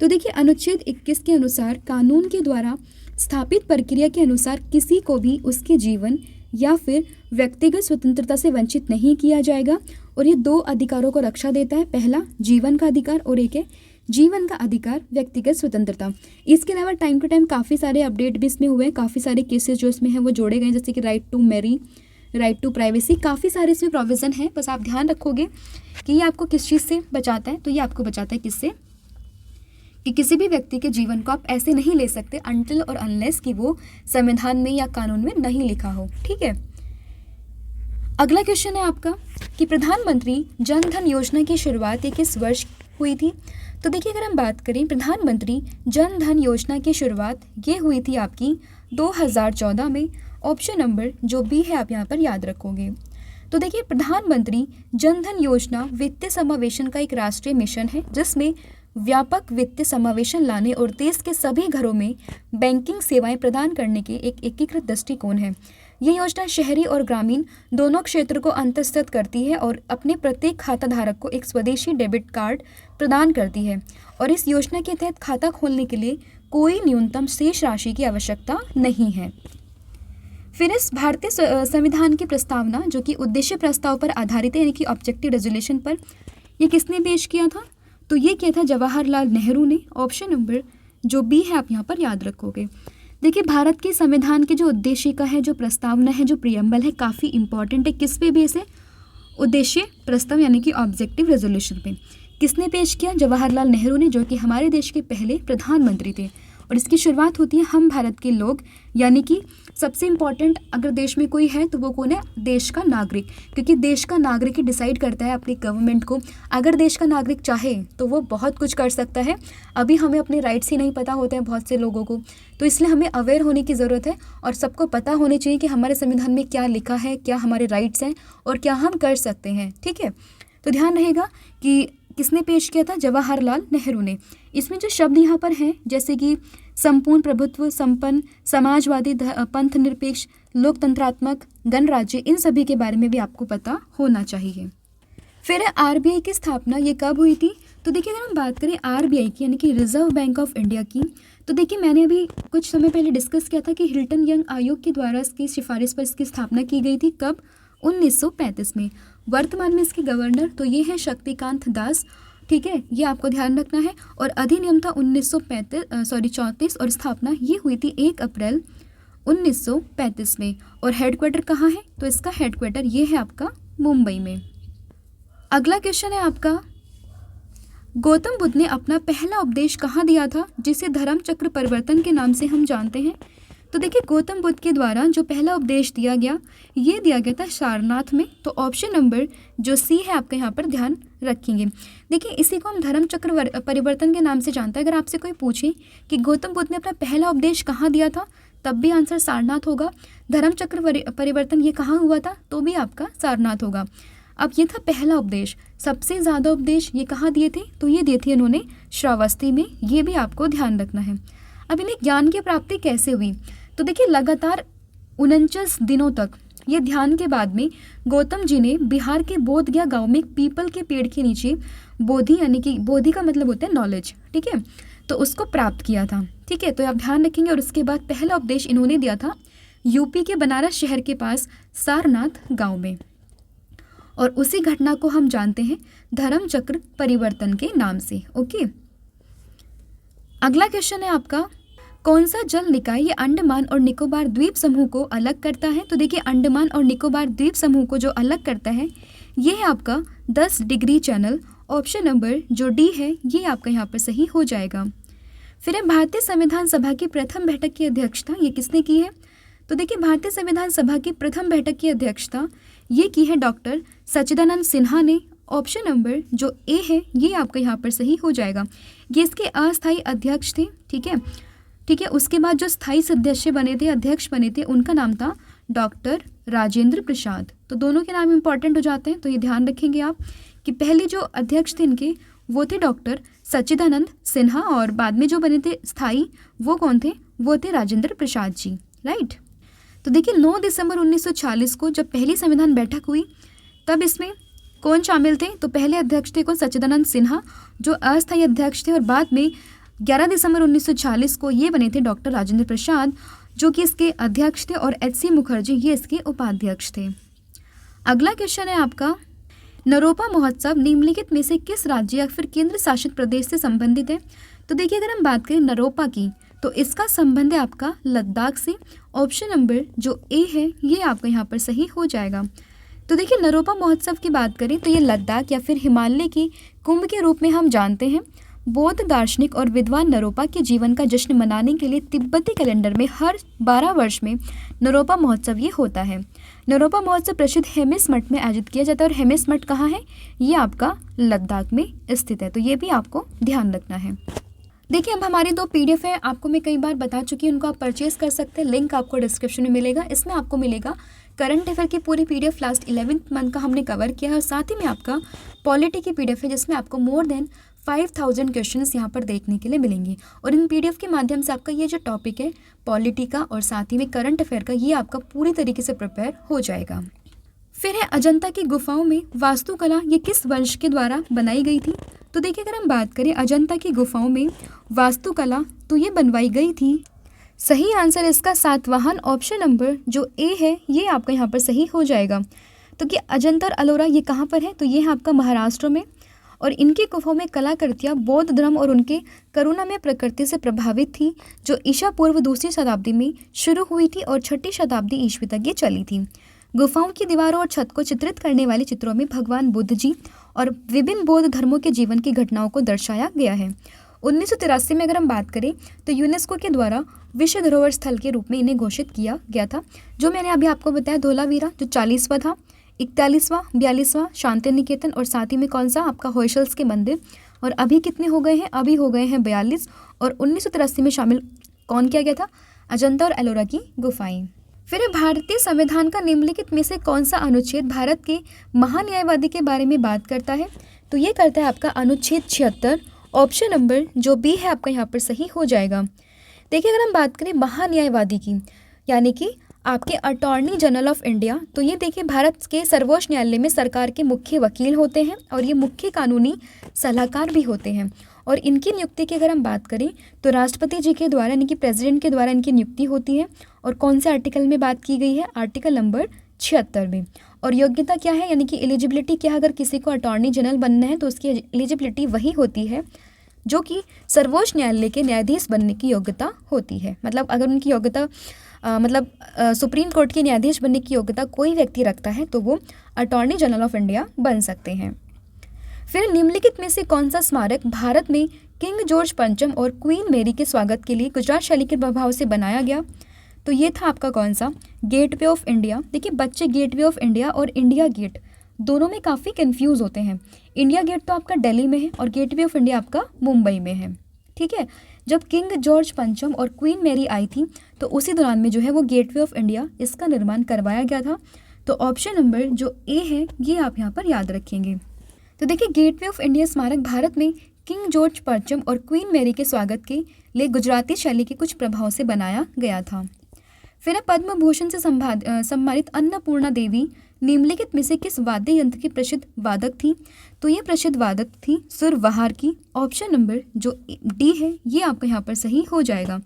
Speaker 1: तो देखिए अनुच्छेद 21 के अनुसार कानून के द्वारा स्थापित प्रक्रिया के अनुसार किसी को भी उसके जीवन या फिर व्यक्तिगत स्वतंत्रता से वंचित नहीं किया जाएगा। और ये दो अधिकारों को रक्षा देता है, पहला जीवन का अधिकार और एक है जीवन का अधिकार व्यक्तिगत स्वतंत्रता। इसके अलावा टाइम टू टाइम काफ़ी सारे अपडेट भी इसमें हुए हैं, काफ़ी सारे केसेस जो इसमें हैं वो जोड़े गए, जैसे कि right to marry, right to privacy, काफ़ी सारे इसमें प्रोविज़न है। बस आप ध्यान रखोगे कि ये आपको किस चीज़ से बचाता है। तो ये आपको बचाता है किससे? कि किसी भी व्यक्ति के जीवन को आप ऐसे नहीं ले सकते अनटिल और अनलेस कि वो संविधान में या कानून में नहीं लिखा हो, ठीक है। अगला क्वेश्चन है आपका कि प्रधानमंत्री जन धन योजना की शुरुआत ये किस वर्ष हुई थी? तो देखिए अगर हम बात करें प्रधानमंत्री जन धन योजना की शुरुआत ये हुई थी आपकी 2014 में। ऑप्शन नंबर जो बी है आप यहाँ पर याद रखोगे। तो देखिए प्रधानमंत्री जन धन योजना वित्तीय समावेशन का एक राष्ट्रीय मिशन है जिसमें व्यापक वित्तीय समावेशन लाने और देश के सभी घरों में बैंकिंग सेवाएं प्रदान करने के एक एकीकृत दृष्टिकोण है। ये योजना शहरी और ग्रामीण दोनों क्षेत्र को अंतर्गत करती है और अपने प्रत्येक खाता धारक को एक स्वदेशी डेबिट कार्ड प्रदान करती है। और इस योजना के तहत खाता खोलने के लिए कोई न्यूनतम शेष राशि की आवश्यकता नहीं है। फिर इस भारतीय संविधान की प्रस्तावना जो कि उद्देश्य प्रस्ताव पर आधारित है, यानी कि ऑब्जेक्टिव रेजोल्यूशन पर, ये किसने पेश किया था? तो ये किया था जवाहरलाल नेहरू ने। ऑप्शन नंबर जो बी है आप यहाँ पर याद रखोगे। देखिए भारत के संविधान के जो उद्देशिका है, जो प्रस्तावना है, जो प्रियम्बल है, काफ़ी इंपॉर्टेंट है। किस पे बेस है? उद्देश्य प्रस्ताव यानी कि ऑब्जेक्टिव रेजोल्यूशन पे। किसने पेश किया? जवाहरलाल नेहरू ने, जो कि हमारे देश के पहले प्रधानमंत्री थे। और इसकी शुरुआत होती है हम भारत के लोग, यानी कि सबसे इम्पॉर्टेंट अगर देश में कोई है तो वो कौन है? देश का नागरिक, क्योंकि देश का नागरिक ही डिसाइड करता है अपनी गवर्नमेंट को। अगर देश का नागरिक चाहे तो वो बहुत कुछ कर सकता है। अभी हमें अपने राइट्स ही नहीं पता होते हैं बहुत से लोगों को, तो इसलिए हमें अवेयर होने की ज़रूरत है और सबको पता होनी चाहिए कि हमारे संविधान में क्या लिखा है, क्या हमारे राइट्स हैं और क्या हम कर सकते हैं, ठीक है। तो ध्यान रहेगा कि किसने पेश किया था? जवाहरलाल नेहरू ने। इसमें जो शब्द यहाँ पर हैं जैसे कि संपूर्ण प्रभुत्व, संपन्न, समाजवादी, पंथ निरपेक्ष, लोकतंत्रात्मक, गणराज्य, इन सभी के बारे में भी आपको पता होना चाहिए। फिर आरबीआई की स्थापना ये कब हुई थी? तो देखिए अगर हम बात करें आरबीआई की यानी कि रिजर्व बैंक ऑफ इंडिया की, तो देखिए मैंने अभी कुछ समय पहले डिस्कस किया था कि हिल्टन यंग आयोग के द्वारा इसकी सिफारिश पर इसकी स्थापना की गई थी। कब? 1935 में। वर्तमान में इसके गवर्नर तो ये है शक्तिकांत दास, ठीक है, ये आपको ध्यान रखना है। और अधिनियम था 34 और स्थापना ये हुई थी 1 अप्रैल 1935 में। और हेडक्वार्टर कहाँ है? तो इसका हेडक्वार्टर ये है आपका मुंबई में। अगला क्वेश्चन है आपका, गौतम बुद्ध ने अपना पहला उपदेश कहाँ दिया था जिसे धर्म चक्र परिवर्तन के नाम से हम जानते हैं? तो देखिए गौतम बुद्ध के द्वारा जो पहला उपदेश दिया गया ये दिया गया था सारनाथ में। तो ऑप्शन नंबर जो सी है आपका यहाँ पर ध्यान रखेंगे। देखिए इसी को हम धर्म चक्र परिवर्तन के नाम से जानते हैं। अगर आपसे कोई पूछे कि गौतम बुद्ध ने अपना पहला उपदेश कहाँ दिया था, तब भी आंसर सारनाथ होगा। धर्म चक्र परिवर्तन ये कहाँ हुआ था, तो भी आपका सारनाथ होगा। अब ये था पहला उपदेश। सबसे ज़्यादा उपदेश ये कहाँ दिए थे? तो ये दिए थे इन्होंने श्रावस्ती में, ये भी आपको ध्यान रखना है। अब इन्हें ज्ञान की प्राप्ति कैसे हुई? तो देखिए लगातार 49 दिनों तक ये ध्यान के बाद में गौतम जी ने बिहार के बोधगया गांव में एक पीपल के पेड़ के नीचे बोधि, यानी कि बोधि का मतलब होता है नॉलेज, ठीक है, तो उसको प्राप्त किया था। ठीक है, तो आप ध्यान रखेंगे। और उसके बाद पहला उपदेश इन्होंने दिया था यूपी के बनारस शहर के पास सारनाथ गांव में, और उसी घटना को हम जानते हैं धर्म चक्र परिवर्तन के नाम से। ओके, अगला क्वेश्चन है आपका, कौन सा जल निकाय ये अंडमान और निकोबार द्वीप समूह को अलग करता है? तो देखिए अंडमान और निकोबार द्वीप समूह को जो अलग करता है ये है आपका 10 डिग्री चैनल। ऑप्शन नंबर जो डी है ये आपका यहाँ पर सही हो जाएगा। फिर है भारतीय संविधान सभा की प्रथम बैठक की अध्यक्षता ये किसने की है? तो देखिए भारतीय संविधान सभा की प्रथम बैठक की अध्यक्षता ये की है डॉक्टर सच्चिदानंद सिन्हा ने। ऑप्शन नंबर जो ए है ये आपका यहाँ पर सही हो जाएगा। ये इसके अस्थायी अध्यक्ष थे। ठीक है, उसके बाद जो स्थायी सदस्य बने थे, अध्यक्ष बने थे, उनका नाम था डॉक्टर राजेंद्र प्रसाद। तो दोनों के नाम इंपॉर्टेंट हो जाते हैं, तो ये ध्यान रखेंगे आप कि पहले जो अध्यक्ष थे इनके वो थे डॉक्टर सच्चिदानंद सिन्हा, और बाद में जो बने थे स्थायी वो कौन थे? वो थे राजेंद्र प्रसाद जी, राइट। तो देखिए 9 दिसंबर 1940 को जब पहली संविधान बैठक हुई तब इसमें कौन शामिल थे? तो पहले अध्यक्ष थे कौन? सच्चिदानंद सिन्हा जो अस्थायी अध्यक्ष थे, और बाद में 11 दिसंबर 1940 को ये बने थे डॉक्टर राजेंद्र प्रसाद जो कि इसके अध्यक्ष थे, और एच सी मुखर्जी ये इसके उपाध्यक्ष थे। अगला क्वेश्चन है आपका, नरोपा महोत्सव निम्नलिखित में से किस राज्य या फिर केंद्र शासित प्रदेश से संबंधित है? तो देखिए अगर हम बात करें नरोपा की तो इसका संबंध है आपका लद्दाख से। ऑप्शन नंबर जो ए है ये आपका यहाँ पर सही हो जाएगा। तो देखिए नरोपा महोत्सव की बात करें तो ये लद्दाख या फिर हिमालय की कुंभ के रूप में हम जानते हैं। बौद्ध दार्शनिक और विद्वान नरोपा के जीवन का जश्न मनाने के लिए तिब्बती कैलेंडर में हर 12 वर्ष में नरोपा महोत्सव ये होता है। नरोपा महोत्सव प्रसिद्ध हेमिस मठ में आयोजित किया जाता है, और हेमिस मठ कहाँ है? ये आपका लद्दाख में स्थित है, तो ये भी आपको ध्यान रखना है। देखिए अब हमारी 2 PDF है, आपको मैं कई बार बता चुकी हूँ, उनको आप परचेज कर सकते हैं, लिंक आपको डिस्क्रिप्शन में मिलेगा। इसमें आपको मिलेगा करंट अफेयर की पूरी PDF लास्ट 11th मंथ का हमने कवर किया है, और साथ ही में आपका पॉलिटी की PDF है जिसमें आपको मोर देन 5000 क्वेश्चंस यहाँ पर देखने के लिए मिलेंगे। और इन PDF के माध्यम से आपका ये जो टॉपिक है पॉलिटी का और साथ ही में करंट अफेयर का, ये आपका पूरी तरीके से प्रिपेयर हो जाएगा। फिर है अजंता की गुफाओं में वास्तुकला ये किस वंश के द्वारा बनाई गई थी? तो देखिए अगर हम बात करें अजंता की गुफाओं में वास्तुकला तो ये बनवाई गई थी, सही आंसर इसका सातवाहन ऑप्शन नंबर जो ए है ये आपका यहाँ पर सही हो जाएगा। तो कि अजंता और अलोरा ये कहाँ पर है? तो ये है आपका महाराष्ट्र में, और इनकी गुफाओं में कलाकृतियाँ बौद्ध धर्म और उनके करुणामय प्रकृति से प्रभावित थी, जो ईसा पूर्व 2री शताब्दी में शुरू हुई थी और 6ठी शताब्दी ईस्वी तक ये चली थी। गुफाओं की दीवारों और छत को चित्रित करने वाले चित्रों में भगवान बुद्ध जी और विभिन्न बौद्ध धर्मों के जीवन की घटनाओं को दर्शाया गया है। 1983 में अगर हम बात करें तो यूनेस्को के द्वारा विश्व धरोहर स्थल के रूप में इन्हें घोषित किया गया था। जो मैंने अभी आपको बताया धोलावीरा जो 40वां था, 41वां, 42वां शांति निकेतन, और साथ ही में कौन सा आपका होयसल्स के मंदिर। और अभी कितने हो गए हैं? अभी हो गए हैं 42, और 1983 में शामिल कौन किया गया था? अजंता और एलोरा की गुफाएं। फिर भारतीय संविधान का निम्नलिखित में से कौन सा अनुच्छेद भारत के महान्यायवादी के बारे में बात करता है? तो ये करता है आपका अनुच्छेद 76। ऑप्शन नंबर जो बी है आपका यहाँ पर सही हो जाएगा। देखिए अगर हम बात करें महान्यायवादी की, यानी कि आपके अटॉर्नी जनरल ऑफ इंडिया, तो ये देखिए भारत के सर्वोच्च न्यायालय में सरकार के मुख्य वकील होते हैं, और ये मुख्य कानूनी सलाहकार भी होते हैं। और इनकी नियुक्ति की अगर हम बात करें तो राष्ट्रपति जी के द्वारा यानी कि प्रेसिडेंट के द्वारा इनकी नियुक्ति होती है। और कौन से आर्टिकल में बात की गई है? आर्टिकल नंबर 76 में। और योग्यता क्या है, यानी कि एलिजिबिलिटी क्या है? अगर किसी को अटॉर्नी जनरल बनना है तो उसकी एलिजिबिलिटी वही होती है जो कि सर्वोच्च न्यायालय के न्यायाधीश बनने की योग्यता होती है। मतलब अगर उनकी योग्यता सुप्रीम कोर्ट के न्यायाधीश बनने की योग्यता कोई व्यक्ति रखता है तो वो अटॉर्नी जनरल ऑफ इंडिया बन सकते हैं। फिर निम्नलिखित में से कौन सा स्मारक भारत में किंग जॉर्ज पंचम और क्वीन मैरी के स्वागत के लिए गुजरात शैली के प्रभाव से बनाया गया? तो ये था आपका कौन सा? Gateway of India. देखिए बच्चे गेटवे ऑफ इंडिया और इंडिया गेट दोनों में काफ़ी कंफ्यूज होते हैं। इंडिया गेट तो आपका दिल्ली में है और गेटवे ऑफ इंडिया आपका मुंबई में है। ठीक है, जब किंग जॉर्ज पंचम और क्वीन मैरी आई थी तो उसी दौरान में जो है वो गेटवे ऑफ इंडिया इसका निर्माण करवाया गया था। तो ऑप्शन नंबर जो ए है ये आप यहाँ पर याद रखेंगे। तो देखिए गेटवे ऑफ इंडिया स्मारक भारत में किंग जॉर्ज परचम और क्वीन मैरी के स्वागत के लिए गुजराती शैली के कुछ प्रभाव से बनाया गया था। फिर है पद्म भूषण से सम्मानित अन्नपूर्णा देवी निम्नलिखित में से किस वाद्य यंत्र की प्रसिद्ध वादक थी? तो ये प्रसिद्ध वादक थी सुरबहार की। ऑप्शन नंबर जो डी है ये आपका यहाँ पर सही हो जाएगा।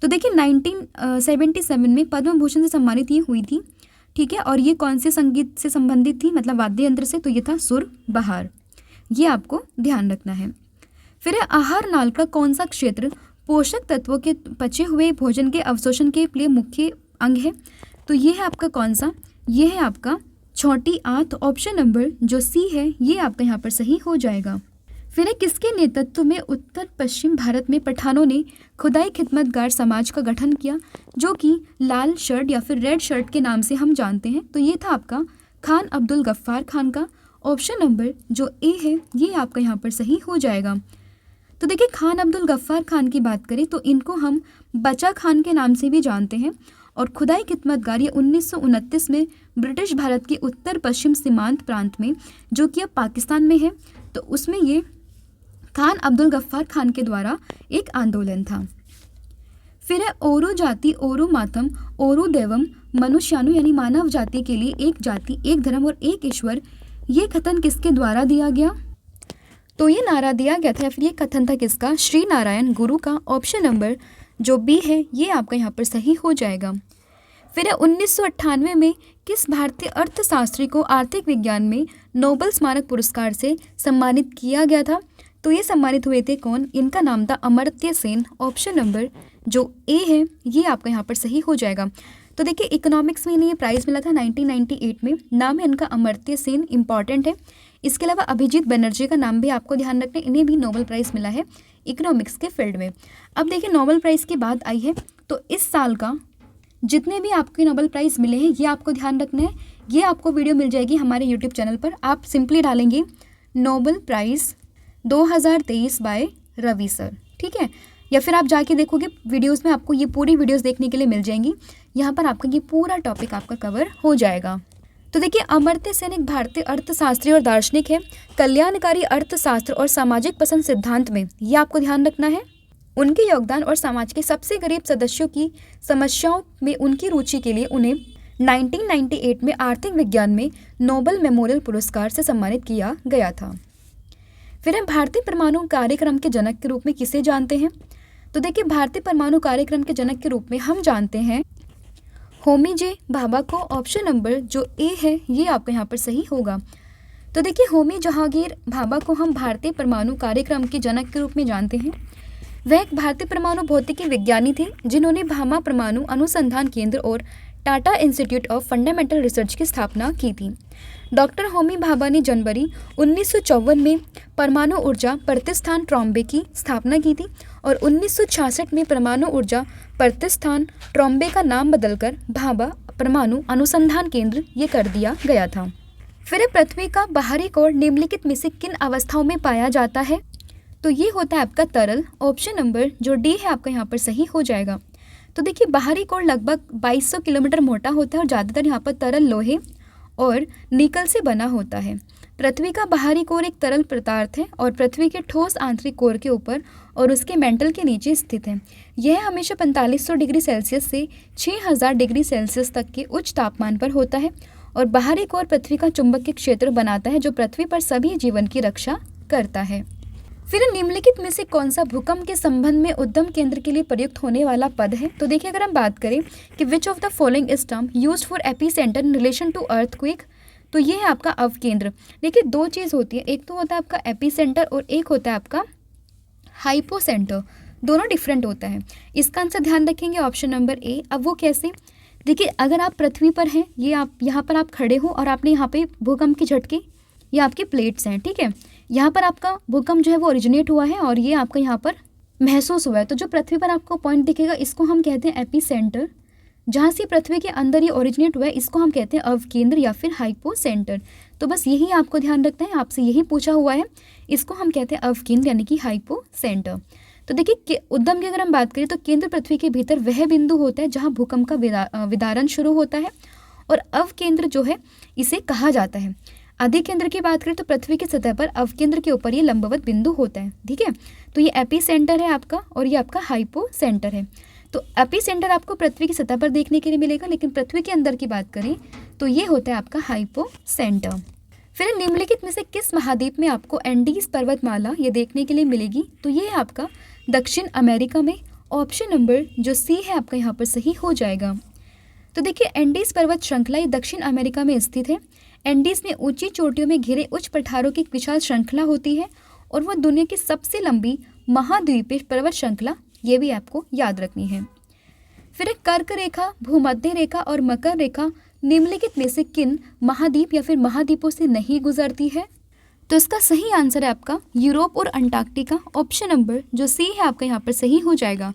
Speaker 1: तो देखिए 1977 में पद्म भूषण से सम्मानित ये हुई थी, ठीक है, और ये कौन से संगीत से संबंधित थी, मतलब वाद्य यंत्र से? तो ये था सुरबहार, ये आपको ध्यान रखना है। फिर है आहार नाल का कौन सा क्षेत्र पोषक तत्वों के पचे हुए भोजन के अवशोषण के लिए मुख्य अंग है? तो ये है आपका कौन सा? ये है आपका छोटी आंत। ऑप्शन नंबर जो सी है ये आपका यहाँ पर सही हो जाएगा। फिर है किसके नेतृत्व में उत्तर पश्चिम भारत में पठानों ने खुदाई खिदमतगार समाज का गठन किया, जो कि लाल शर्ट या फिर रेड शर्ट के नाम से हम जानते हैं? तो ये था आपका खान अब्दुल गफ्फार खान का। ऑप्शन नंबर जो ए है ये आपका यहाँ पर सही हो जाएगा। तो देखिए खान अब्दुल गफ्फार खान की बात करें तो इनको हम बचा खान के नाम से भी जानते हैं, और खुदाई खिदमतगार ये 1929 में ब्रिटिश भारत के उत्तर पश्चिम सीमांत प्रांत में, जो कि अब पाकिस्तान में है, तो उसमें ये खान अब्दुल गफ्फार खान के द्वारा एक आंदोलन था। फिर है ओरू जाति ओरू मातम ओरू देवम मनुष्यानु यानी मानव जाति के लिए एक जाति एक धर्म और एक ईश्वर, ये कथन किसके द्वारा दिया गया? तो ये नारा दिया गया था या फिर ये कथन था किसका? श्री नारायण गुरु का। ऑप्शन नंबर जो बी है ये आपका यहाँ पर सही हो जाएगा। फिर है 1998 में किस भारतीय अर्थशास्त्री को आर्थिक विज्ञान में नोबेल स्मारक पुरस्कार से सम्मानित किया गया था? तो ये सम्मानित हुए थे कौन? इनका नाम था अमर्त्य सेन। ऑप्शन नंबर जो ए है ये आपका यहाँ पर सही हो जाएगा। तो देखिए इकोनॉमिक्स में इन्हें ये प्राइज़ मिला था 1998 में। नाम है इनका अमर्त्य सेन, इंपॉर्टेंट है। इसके अलावा अभिजीत बनर्जी का नाम भी आपको ध्यान रखना है, इन्हें भी नोबेल प्राइज़ मिला है इकोनॉमिक्स के फील्ड में। अब देखिए नोबेल प्राइज़ की बात आई है तो इस साल का जितने भी आपके नोबेल प्राइज़ मिले हैं ये आपको ध्यान रखना है। ये आपको वीडियो मिल जाएगी हमारे यूट्यूब चैनल पर। आप सिंपली डालेंगे Nobel prize 2023 by Ravi sir, ठीक है, या फिर आप जाके देखोगे वीडियोस में, आपको ये पूरी वीडियोस देखने के लिए मिल जाएंगी। यहाँ पर आपका ये पूरा टॉपिक आपका कवर हो जाएगा। तो देखिए अमर्त्य सेन एक भारतीय अर्थशास्त्री और दार्शनिक है। कल्याणकारी अर्थशास्त्र और सामाजिक पसंद सिद्धांत में ये आपको ध्यान रखना है। उनके योगदान और समाज के सबसे गरीब सदस्यों की समस्याओं में उनकी रुचि के लिए उन्हें 1998 में आर्थिक विज्ञान में नोबेल मेमोरियल पुरस्कार से सम्मानित किया गया था। फिर हम भारतीय परमाणु कार्यक्रम के जनक के रूप में किसे जानते हैं? तो देखिए भारतीय परमाणु कार्यक्रम के जनक के रूप में हम जानते हैं होमी जे भाभा को। ऑप्शन नंबर जो ए है ये आपका यहाँ पर सही होगा। तो देखिए होमी जहांगीर भाभा को हम भारतीय परमाणु कार्यक्रम के जनक के रूप में जानते हैं। वह एक भारतीय परमाणु भौतिकी विज्ञानी थे जिन्होंने भाभा परमाणु अनुसंधान केंद्र और Tata institute of fundamental research की स्थापना की थी। डॉक्टर होमी भाभा ने जनवरी 1954 में परमाणु ऊर्जा प्रतिष्ठान ट्रॉम्बे की स्थापना की थी और 1966 में परमाणु ऊर्जा प्रतिष्ठान ट्रॉम्बे का नाम बदलकर भाभा परमाणु अनुसंधान केंद्र ये कर दिया गया था। फिर पृथ्वी का बाहरी कोर निम्नलिखित में से किन अवस्थाओं में पाया जाता है? तो ये होता है आपका तरल। ऑप्शन नंबर जो डी है आपका यहाँ पर सही हो जाएगा। तो देखिए बाहरी कोर लगभग 2200 किलोमीटर मोटा होता है और ज़्यादातर यहाँ पर तरल लोहे और निकल से बना होता है। पृथ्वी का बाहरी कोर एक तरल पदार्थ है और पृथ्वी के ठोस आंतरिक कोर के ऊपर और उसके मेंटल के नीचे स्थित है। यह हमेशा 4500 डिग्री सेल्सियस से 6000 डिग्री सेल्सियस तक के उच्च तापमान पर होता है और बाहरी कोर पृथ्वी का चुंबकीय क्षेत्र बनाता है जो पृथ्वी पर सभी जीवन की रक्षा करता है। फिर निम्नलिखित में से कौन सा भूकंप के संबंध में उद्गम केंद्र के लिए प्रयुक्त होने वाला पद है? तो देखिए अगर हम बात करें कि which of the following is term used for epicentre in relation to earthquake, तो ये है आपका अवकेंद्र। देखिए दो चीज़ होती है, एक तो होता है आपका एपी सेंटर और एक होता है आपका हाइपो सेंटर, दोनों डिफरेंट होता है। इसका आंसर ध्यान रखेंगे ऑप्शन नंबर ए। अब वो कैसे? देखिए अगर आप पृथ्वी पर हैं, ये आप यहाँ पर आप खड़े हो और आपने यहाँ पे भूकंप के झटके, ये आपके प्लेट्स हैं, ठीक है, यहाँ पर आपका भूकंप जो है वो ओरिजिनेट हुआ है और ये आपका यहाँ पर महसूस हुआ है। तो जो पृथ्वी पर आपको पॉइंट दिखेगा इसको हम कहते हैं एपी सेंटर। जहाँ से पृथ्वी के अंदर ये ओरिजिनेट हुआ है इसको हम कहते हैं अवकेंद्र या फिर हाइपो सेंटर। तो बस यही आपको ध्यान रखना है, आपसे यही पूछा हुआ है, इसको हम कहते हैं अवकेंद्र यानी कि हाइपो सेंटर। तो देखिए उद्गम की अगर हम बात करें तो केंद्र पृथ्वी के भीतर वह बिंदु होता है जहाँ भूकंप का विदारण शुरू होता है और अवकेंद्र जो है इसे कहा जाता है। अधिकेंद्र की बात करें तो पृथ्वी की सतह पर अवकेंद्र के ऊपर ये लंबवत बिंदु होता है, ठीक है। तो ये एपी सेंटर है आपका और ये आपका हाइपो सेंटर है। तो एपी सेंटर आपको पृथ्वी की सतह पर देखने के लिए मिलेगा, लेकिन पृथ्वी के अंदर की बात करें तो ये होता है आपका हाइपो सेंटर। फिर निम्नलिखित में से किस महाद्वीप में आपको एंडीज पर्वतमाला ये देखने के लिए मिलेगी? तो ये है आपका दक्षिण अमेरिका में। ऑप्शन नंबर जो सी है आपका यहाँ पर सही हो जाएगा। तो देखिए एंडीज पर्वत श्रृंखला ये दक्षिण अमेरिका में स्थित है। एंडीज में ऊंची चोटियों में घिरे उच्च पठारों की एक विशाल श्रृंखला होती है और वह दुनिया की सबसे लंबी महाद्वीपीय पर्वत श्रृंखला, ये भी आपको याद रखनी है। फिर एक कर्क रेखा, भूमध्य रेखा और मकर रेखा निम्नलिखित में से किन महाद्वीप या फिर महाद्वीपों से नहीं गुजरती है? तो इसका सही आंसर है आपका यूरोप और अंटार्कटिका। ऑप्शन नंबर जो सी है आपका यहाँ पर सही हो जाएगा।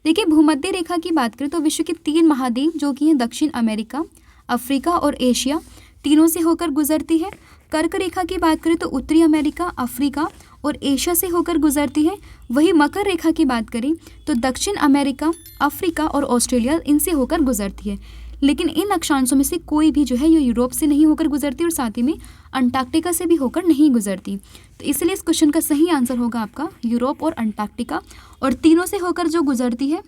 Speaker 1: देखिए भूमध्य रेखा की बात करें तो विश्व के 3 महाद्वीप जो कि हैं दक्षिण अमेरिका, अफ्रीका और एशिया, तीनों से होकर गुजरती है। कर्क रेखा की बात करें तो उत्तरी अमेरिका, अफ्रीका और एशिया से होकर गुजरती है। वही मकर रेखा की बात करें तो दक्षिण अमेरिका, अफ्रीका और ऑस्ट्रेलिया इनसे होकर गुजरती है। लेकिन इन अक्षांशों में से कोई भी जो है ये यूरोप से नहीं होकर गुजरती और साथ ही में अंटार्कटिका से भी होकर नहीं गुजरती। तो इसलिए इस क्वेश्चन का सही आंसर होगा आपका यूरोप और अंटार्कटिका। और तीनों से होकर जो गुजरती है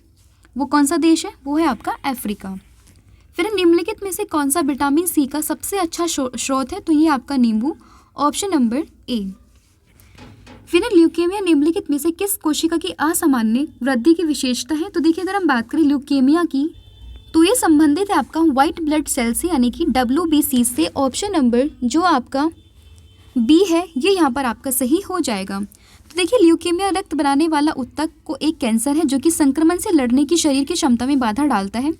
Speaker 1: वो कौन सा देश है? वो है आपका अफ्रीका। फिर निम्नलिखित में से कौन सा विटामिन सी का सबसे अच्छा स्रोत है? तो ये आपका नींबू। Option number A. फिर ल्यूकेमिया निम्नलिखित में से किस कोशिका की असामान्य वृद्धि की विशेषता है? तो देखिए अगर हम बात करें ल्यूकेमिया की तो ये संबंधित है आपका व्हाइट ब्लड सेल से यानी कि WBC से। ऑप्शन नंबर जो आपका बी है ये यहाँ पर आपका सही हो जाएगा। तो देखिए ल्यूकेमिया रक्त बनाने वाला ऊतक को एक कैंसर है जो कि संक्रमण से लड़ने की शरीर की क्षमता में बाधा डालता है।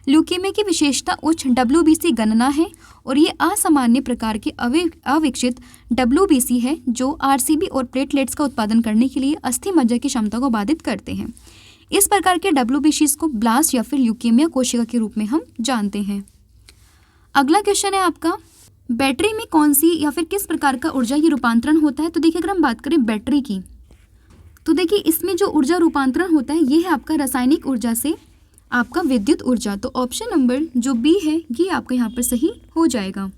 Speaker 1: ल्यूकेमिया की विशेषता उच्च WBC गणना है और ये असामान्य प्रकार के अविकसित WBC है जो RCB और प्लेटलेट्स का उत्पादन करने के लिए अस्थि मज्जा की क्षमता को बाधित करते हैं। इस प्रकार के WBCs को ब्लास्ट या फिर ल्यूकेमिया कोशिका के रूप में हम जानते हैं। अगला क्वेश्चन है आपका बैटरी में कौन सी या फिर किस प्रकार का ऊर्जा ये रूपांतरण होता है? तो देखिए अगर हम बात करें बैटरी की तो देखिए इसमें जो ऊर्जा रूपांतरण होता है ये है आपका रासायनिक ऊर्जा से आपका विद्युत ऊर्जा। तो ऑप्शन नंबर जो बी है ये आपका यहाँ पर सही हो जाएगा।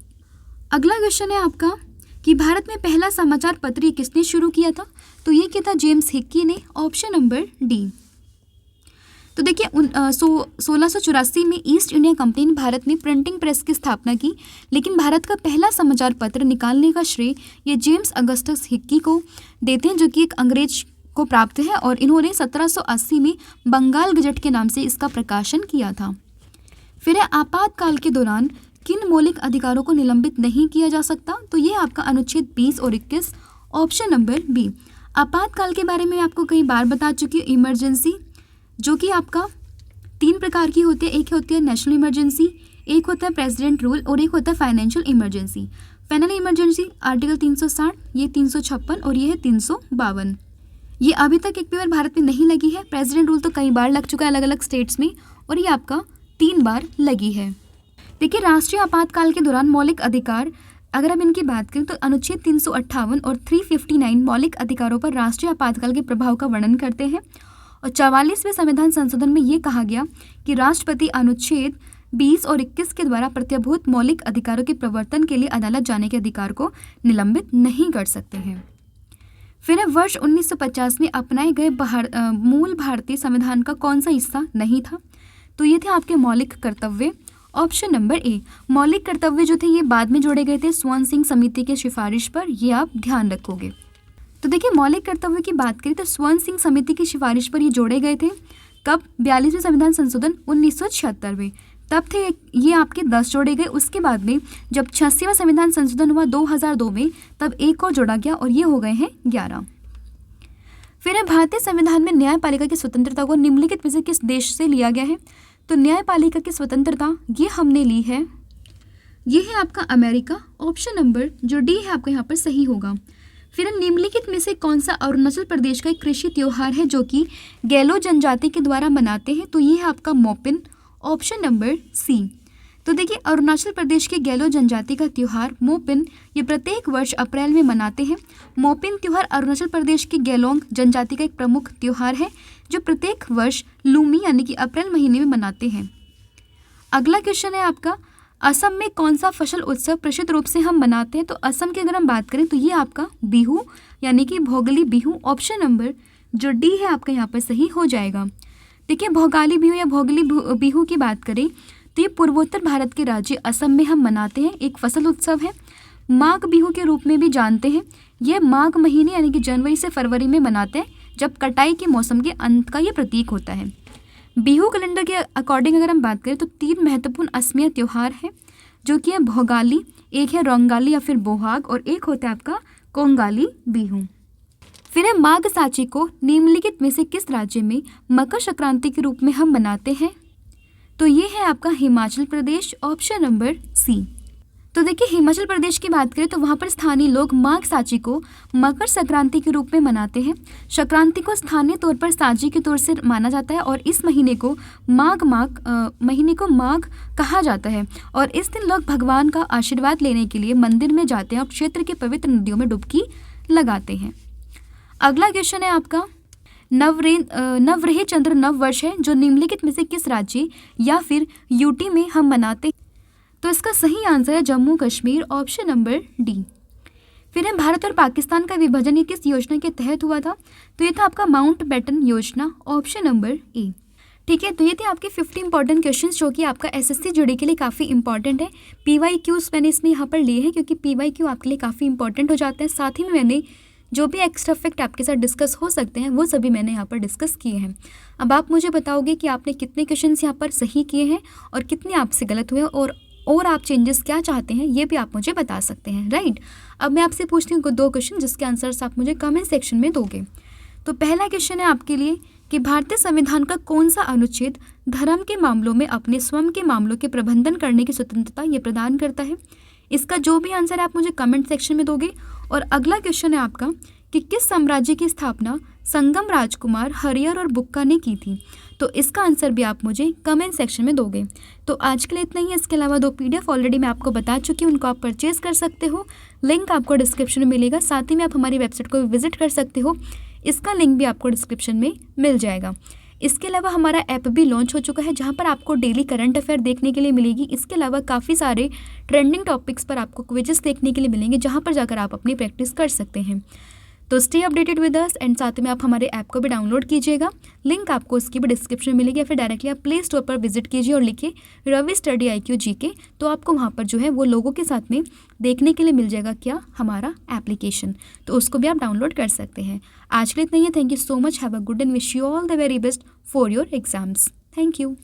Speaker 1: अगला क्वेश्चन है आपका कि भारत में पहला समाचार पत्र किसने शुरू किया था? तो ये क्या था? जेम्स हिक्की ने। Option number D. तो देखिए 1684 में ईस्ट इंडिया कंपनी ने भारत में प्रिंटिंग प्रेस की स्थापना की, लेकिन भारत का पहला समाचार पत्र निकालने का श्रेय ये जेम्स अगस्टस हिक्की को देते हैं जो कि एक अंग्रेज को प्राप्त है और इन्होंने 1780 में बंगाल गजट के नाम से इसका प्रकाशन किया था। फिर आपातकाल के दौरान किन मौलिक अधिकारों को निलंबित नहीं किया जा सकता? तो ये आपका अनुच्छेद 20 और 21। Option number B. आपातकाल के बारे में आपको कई बार बता चुकी हूँ। इमरजेंसी जो कि आपका 3 प्रकार की होती है, एक होती है नेशनल इमरजेंसी, एक होता है प्रेसिडेंट रूल और एक होता है financial emergency. Final emergency article 360, ये 356 और ये है 352। ये अभी तक एक भी बार भारत में नहीं लगी है। प्रेसिडेंट रूल तो कई बार लग चुका है अलग अलग स्टेट्स में और ये आपका 3 बार लगी है। देखिए राष्ट्रीय आपातकाल के दौरान मौलिक अधिकार अगर हम इनकी बात करें तो अनुच्छेद 358 और 359 मौलिक अधिकारों पर राष्ट्रीय आपातकाल के प्रभाव का वर्णन करते हैं और 44वें संविधान संशोधन में ये कहा गया कि राष्ट्रपति अनुच्छेद 20 और 21 के द्वारा प्रत्याभूत मौलिक अधिकारों के प्रवर्तन के लिए अदालत जाने के अधिकार को निलंबित नहीं कर सकते हैं। फिर वर्ष 1950 में अपनाए गए मूल भारतीय संविधान का कौन सा हिस्सा नहीं था? तो ये थे आपके मौलिक कर्तव्य। Option number A. मौलिक कर्तव्य जो थे ये बाद में जोड़े गए थे स्वर्ण सिंह समिति के सिफारिश पर, ये आप ध्यान रखोगे। तो देखिए मौलिक कर्तव्य की बात करें तो स्वर्ण सिंह समिति की सिफारिश पर ये जोड़े गए थे। कब? 42वें संविधान संशोधन 1976 में, तब थे ये आपके 10 जोड़े गए। उसके बाद में जब 86वां संविधान संशोधन हुआ 2002 में, तब एक और जोड़ा गया और ये हो गए हैं 11। फिर भारतीय संविधान में न्यायपालिका की स्वतंत्रता को निम्नलिखित में से किस देश से लिया गया है? तो न्यायपालिका की स्वतंत्रता ये हमने ली है, ये है आपका अमेरिका। ऑप्शन नंबर जो डी है आपका यहाँ पर सही होगा। फिर निम्नलिखित में से कौन सा अरुणाचल प्रदेश का एक कृषि त्योहार है जो कि गैलो जनजाति के द्वारा मनाते हैं? तो ये है आपका मोपिन। Option number C. तो देखिए अरुणाचल प्रदेश के गैलो जनजाति का त्यौहार मोपिन ये प्रत्येक वर्ष अप्रैल में मनाते हैं। मोपिन त्यौहार अरुणाचल प्रदेश के गैलोंग जनजाति का एक प्रमुख त्यौहार है जो प्रत्येक वर्ष लूमी यानी कि अप्रैल महीने में मनाते हैं। अगला क्वेश्चन है आपका असम में कौन सा फसल उत्सव प्रसिद्ध रूप से हम मनाते हैं? तो असम की अगर हम बात करें तो ये आपका बिहू यानी कि भोगाली बिहू, ऑप्शन नंबर जो डी है आपका यहाँ पर सही हो जाएगा। देखिए, भोगाली बिहू या भोगाली बिहू की बात करें तो ये पूर्वोत्तर भारत के राज्य असम में हम मनाते हैं, एक फसल उत्सव है। माघ बिहू के रूप में भी जानते हैं। यह माघ महीने यानी कि जनवरी से फरवरी में मनाते हैं, जब कटाई के मौसम के अंत का ये प्रतीक होता है। बिहू कैलेंडर के अकॉर्डिंग अगर हम बात करें तो 3 महत्वपूर्ण असमिया त्यौहार हैं, जो कि है भोगाली, एक है रोंगाली या फिर बोहाग, और एक होता है आपका कोंगाली बिहू। फिर है माघ साची को निम्नलिखित में से किस राज्य में मकर संक्रांति के रूप में हम मनाते हैं? तो ये है आपका Himachal Pradesh, option number C. तो देखिए, हिमाचल प्रदेश की बात करें तो वहाँ पर स्थानीय लोग माघ साची को मकर संक्रांति के रूप में मनाते हैं। संक्रांति को स्थानीय तौर पर साची के तौर से माना जाता है और इस महीने को माघ कहा जाता है। और इस दिन लोग भगवान का आशीर्वाद लेने के लिए मंदिर में जाते हैं और क्षेत्र की पवित्र नदियों में डुबकी लगाते हैं। अगला क्वेश्चन है आपका, नवरेह चंद्र नव वर्ष है जो निम्नलिखित में से किस राज्य या फिर यूटी में हम मनाते हैं? तो इसका सही आंसर है Jammu Kashmir, option number D. फिर है भारत और पाकिस्तान का विभाजन ये किस योजना के तहत हुआ था? तो ये था आपका माउंट बैटन योजना, ऑप्शन नंबर ए। ठीक है, तो ये थे आपके 50 इंपॉर्टेंट क्वेश्चंस जो कि आपका एसएससी जीडी के लिए काफ़ी इंपॉर्टेंट है। पीवाईक्यूज मैंने इसमें यहाँ पर लिए हैं क्योंकि पीवाईक्यू आपके लिए काफ़ी इंपॉर्टेंट हो जाते हैं। साथ ही में मैंने जो भी एक्स्ट्रा फैक्ट आपके साथ डिस्कस हो सकते हैं वो सभी मैंने यहाँ पर डिस्कस किए हैं। अब आप मुझे बताओगे कि आपने कितने क्वेश्चंस यहाँ पर सही किए हैं और कितने आपसे गलत हुए और आप चेंजेस क्या चाहते हैं ये भी आप मुझे बता सकते हैं, राइट। अब मैं आपसे पूछती हूँ 2 क्वेश्चन जिसके आंसर्स आप मुझे कमेंट सेक्शन में दोगे। तो पहला क्वेश्चन है आपके लिए कि भारतीय संविधान का कौन सा अनुच्छेद धर्म के मामलों में अपने स्वयं के मामलों के प्रबंधन करने की स्वतंत्रता ये प्रदान करता है? इसका जो भी आंसर है आप मुझे कमेंट सेक्शन में दोगे। और अगला क्वेश्चन है आपका कि किस साम्राज्य की स्थापना संगम राजकुमार हरियर और बुक्का ने की थी? तो इसका आंसर भी आप मुझे कमेंट सेक्शन में दोगे। तो आज के लिए इतना ही है। इसके अलावा 2 PDF ऑलरेडी मैं आपको बता चुकी हूँ, उनको आप परचेज़ कर सकते हो, लिंक आपको डिस्क्रिप्शन में मिलेगा। साथ ही में आप हमारी वेबसाइट को विजिट कर सकते हो, इसका लिंक भी आपको डिस्क्रिप्शन में मिल जाएगा। इसके अलावा हमारा ऐप भी लॉन्च हो चुका है जहाँ पर आपको डेली करंट अफेयर देखने के लिए मिलेगी। इसके अलावा काफ़ी सारे ट्रेंडिंग टॉपिक्स पर आपको क्विजेस देखने के लिए मिलेंगे जहाँ पर जाकर आप अपनी प्रैक्टिस कर सकते हैं। तो stay updated with us and साथ में आप हमारे ऐप को भी डाउनलोड कीजिएगा, लिंक आपको उसकी भी डिस्क्रिप्शन में मिलेगी या फिर डायरेक्टली आप प्ले स्टोर पर विजिट कीजिए और लिखिए रवि स्टडी IQ GK, तो आपको वहाँ पर जो है वो लोगों के साथ में देखने के लिए मिल जाएगा क्या, हमारा एप्लीकेशन, तो उसको भी आप डाउनलोड कर सकते हैं। आज के लिए इतना ही है। Thank you so much, have a good and wish you all the very best for your exams. Thank you.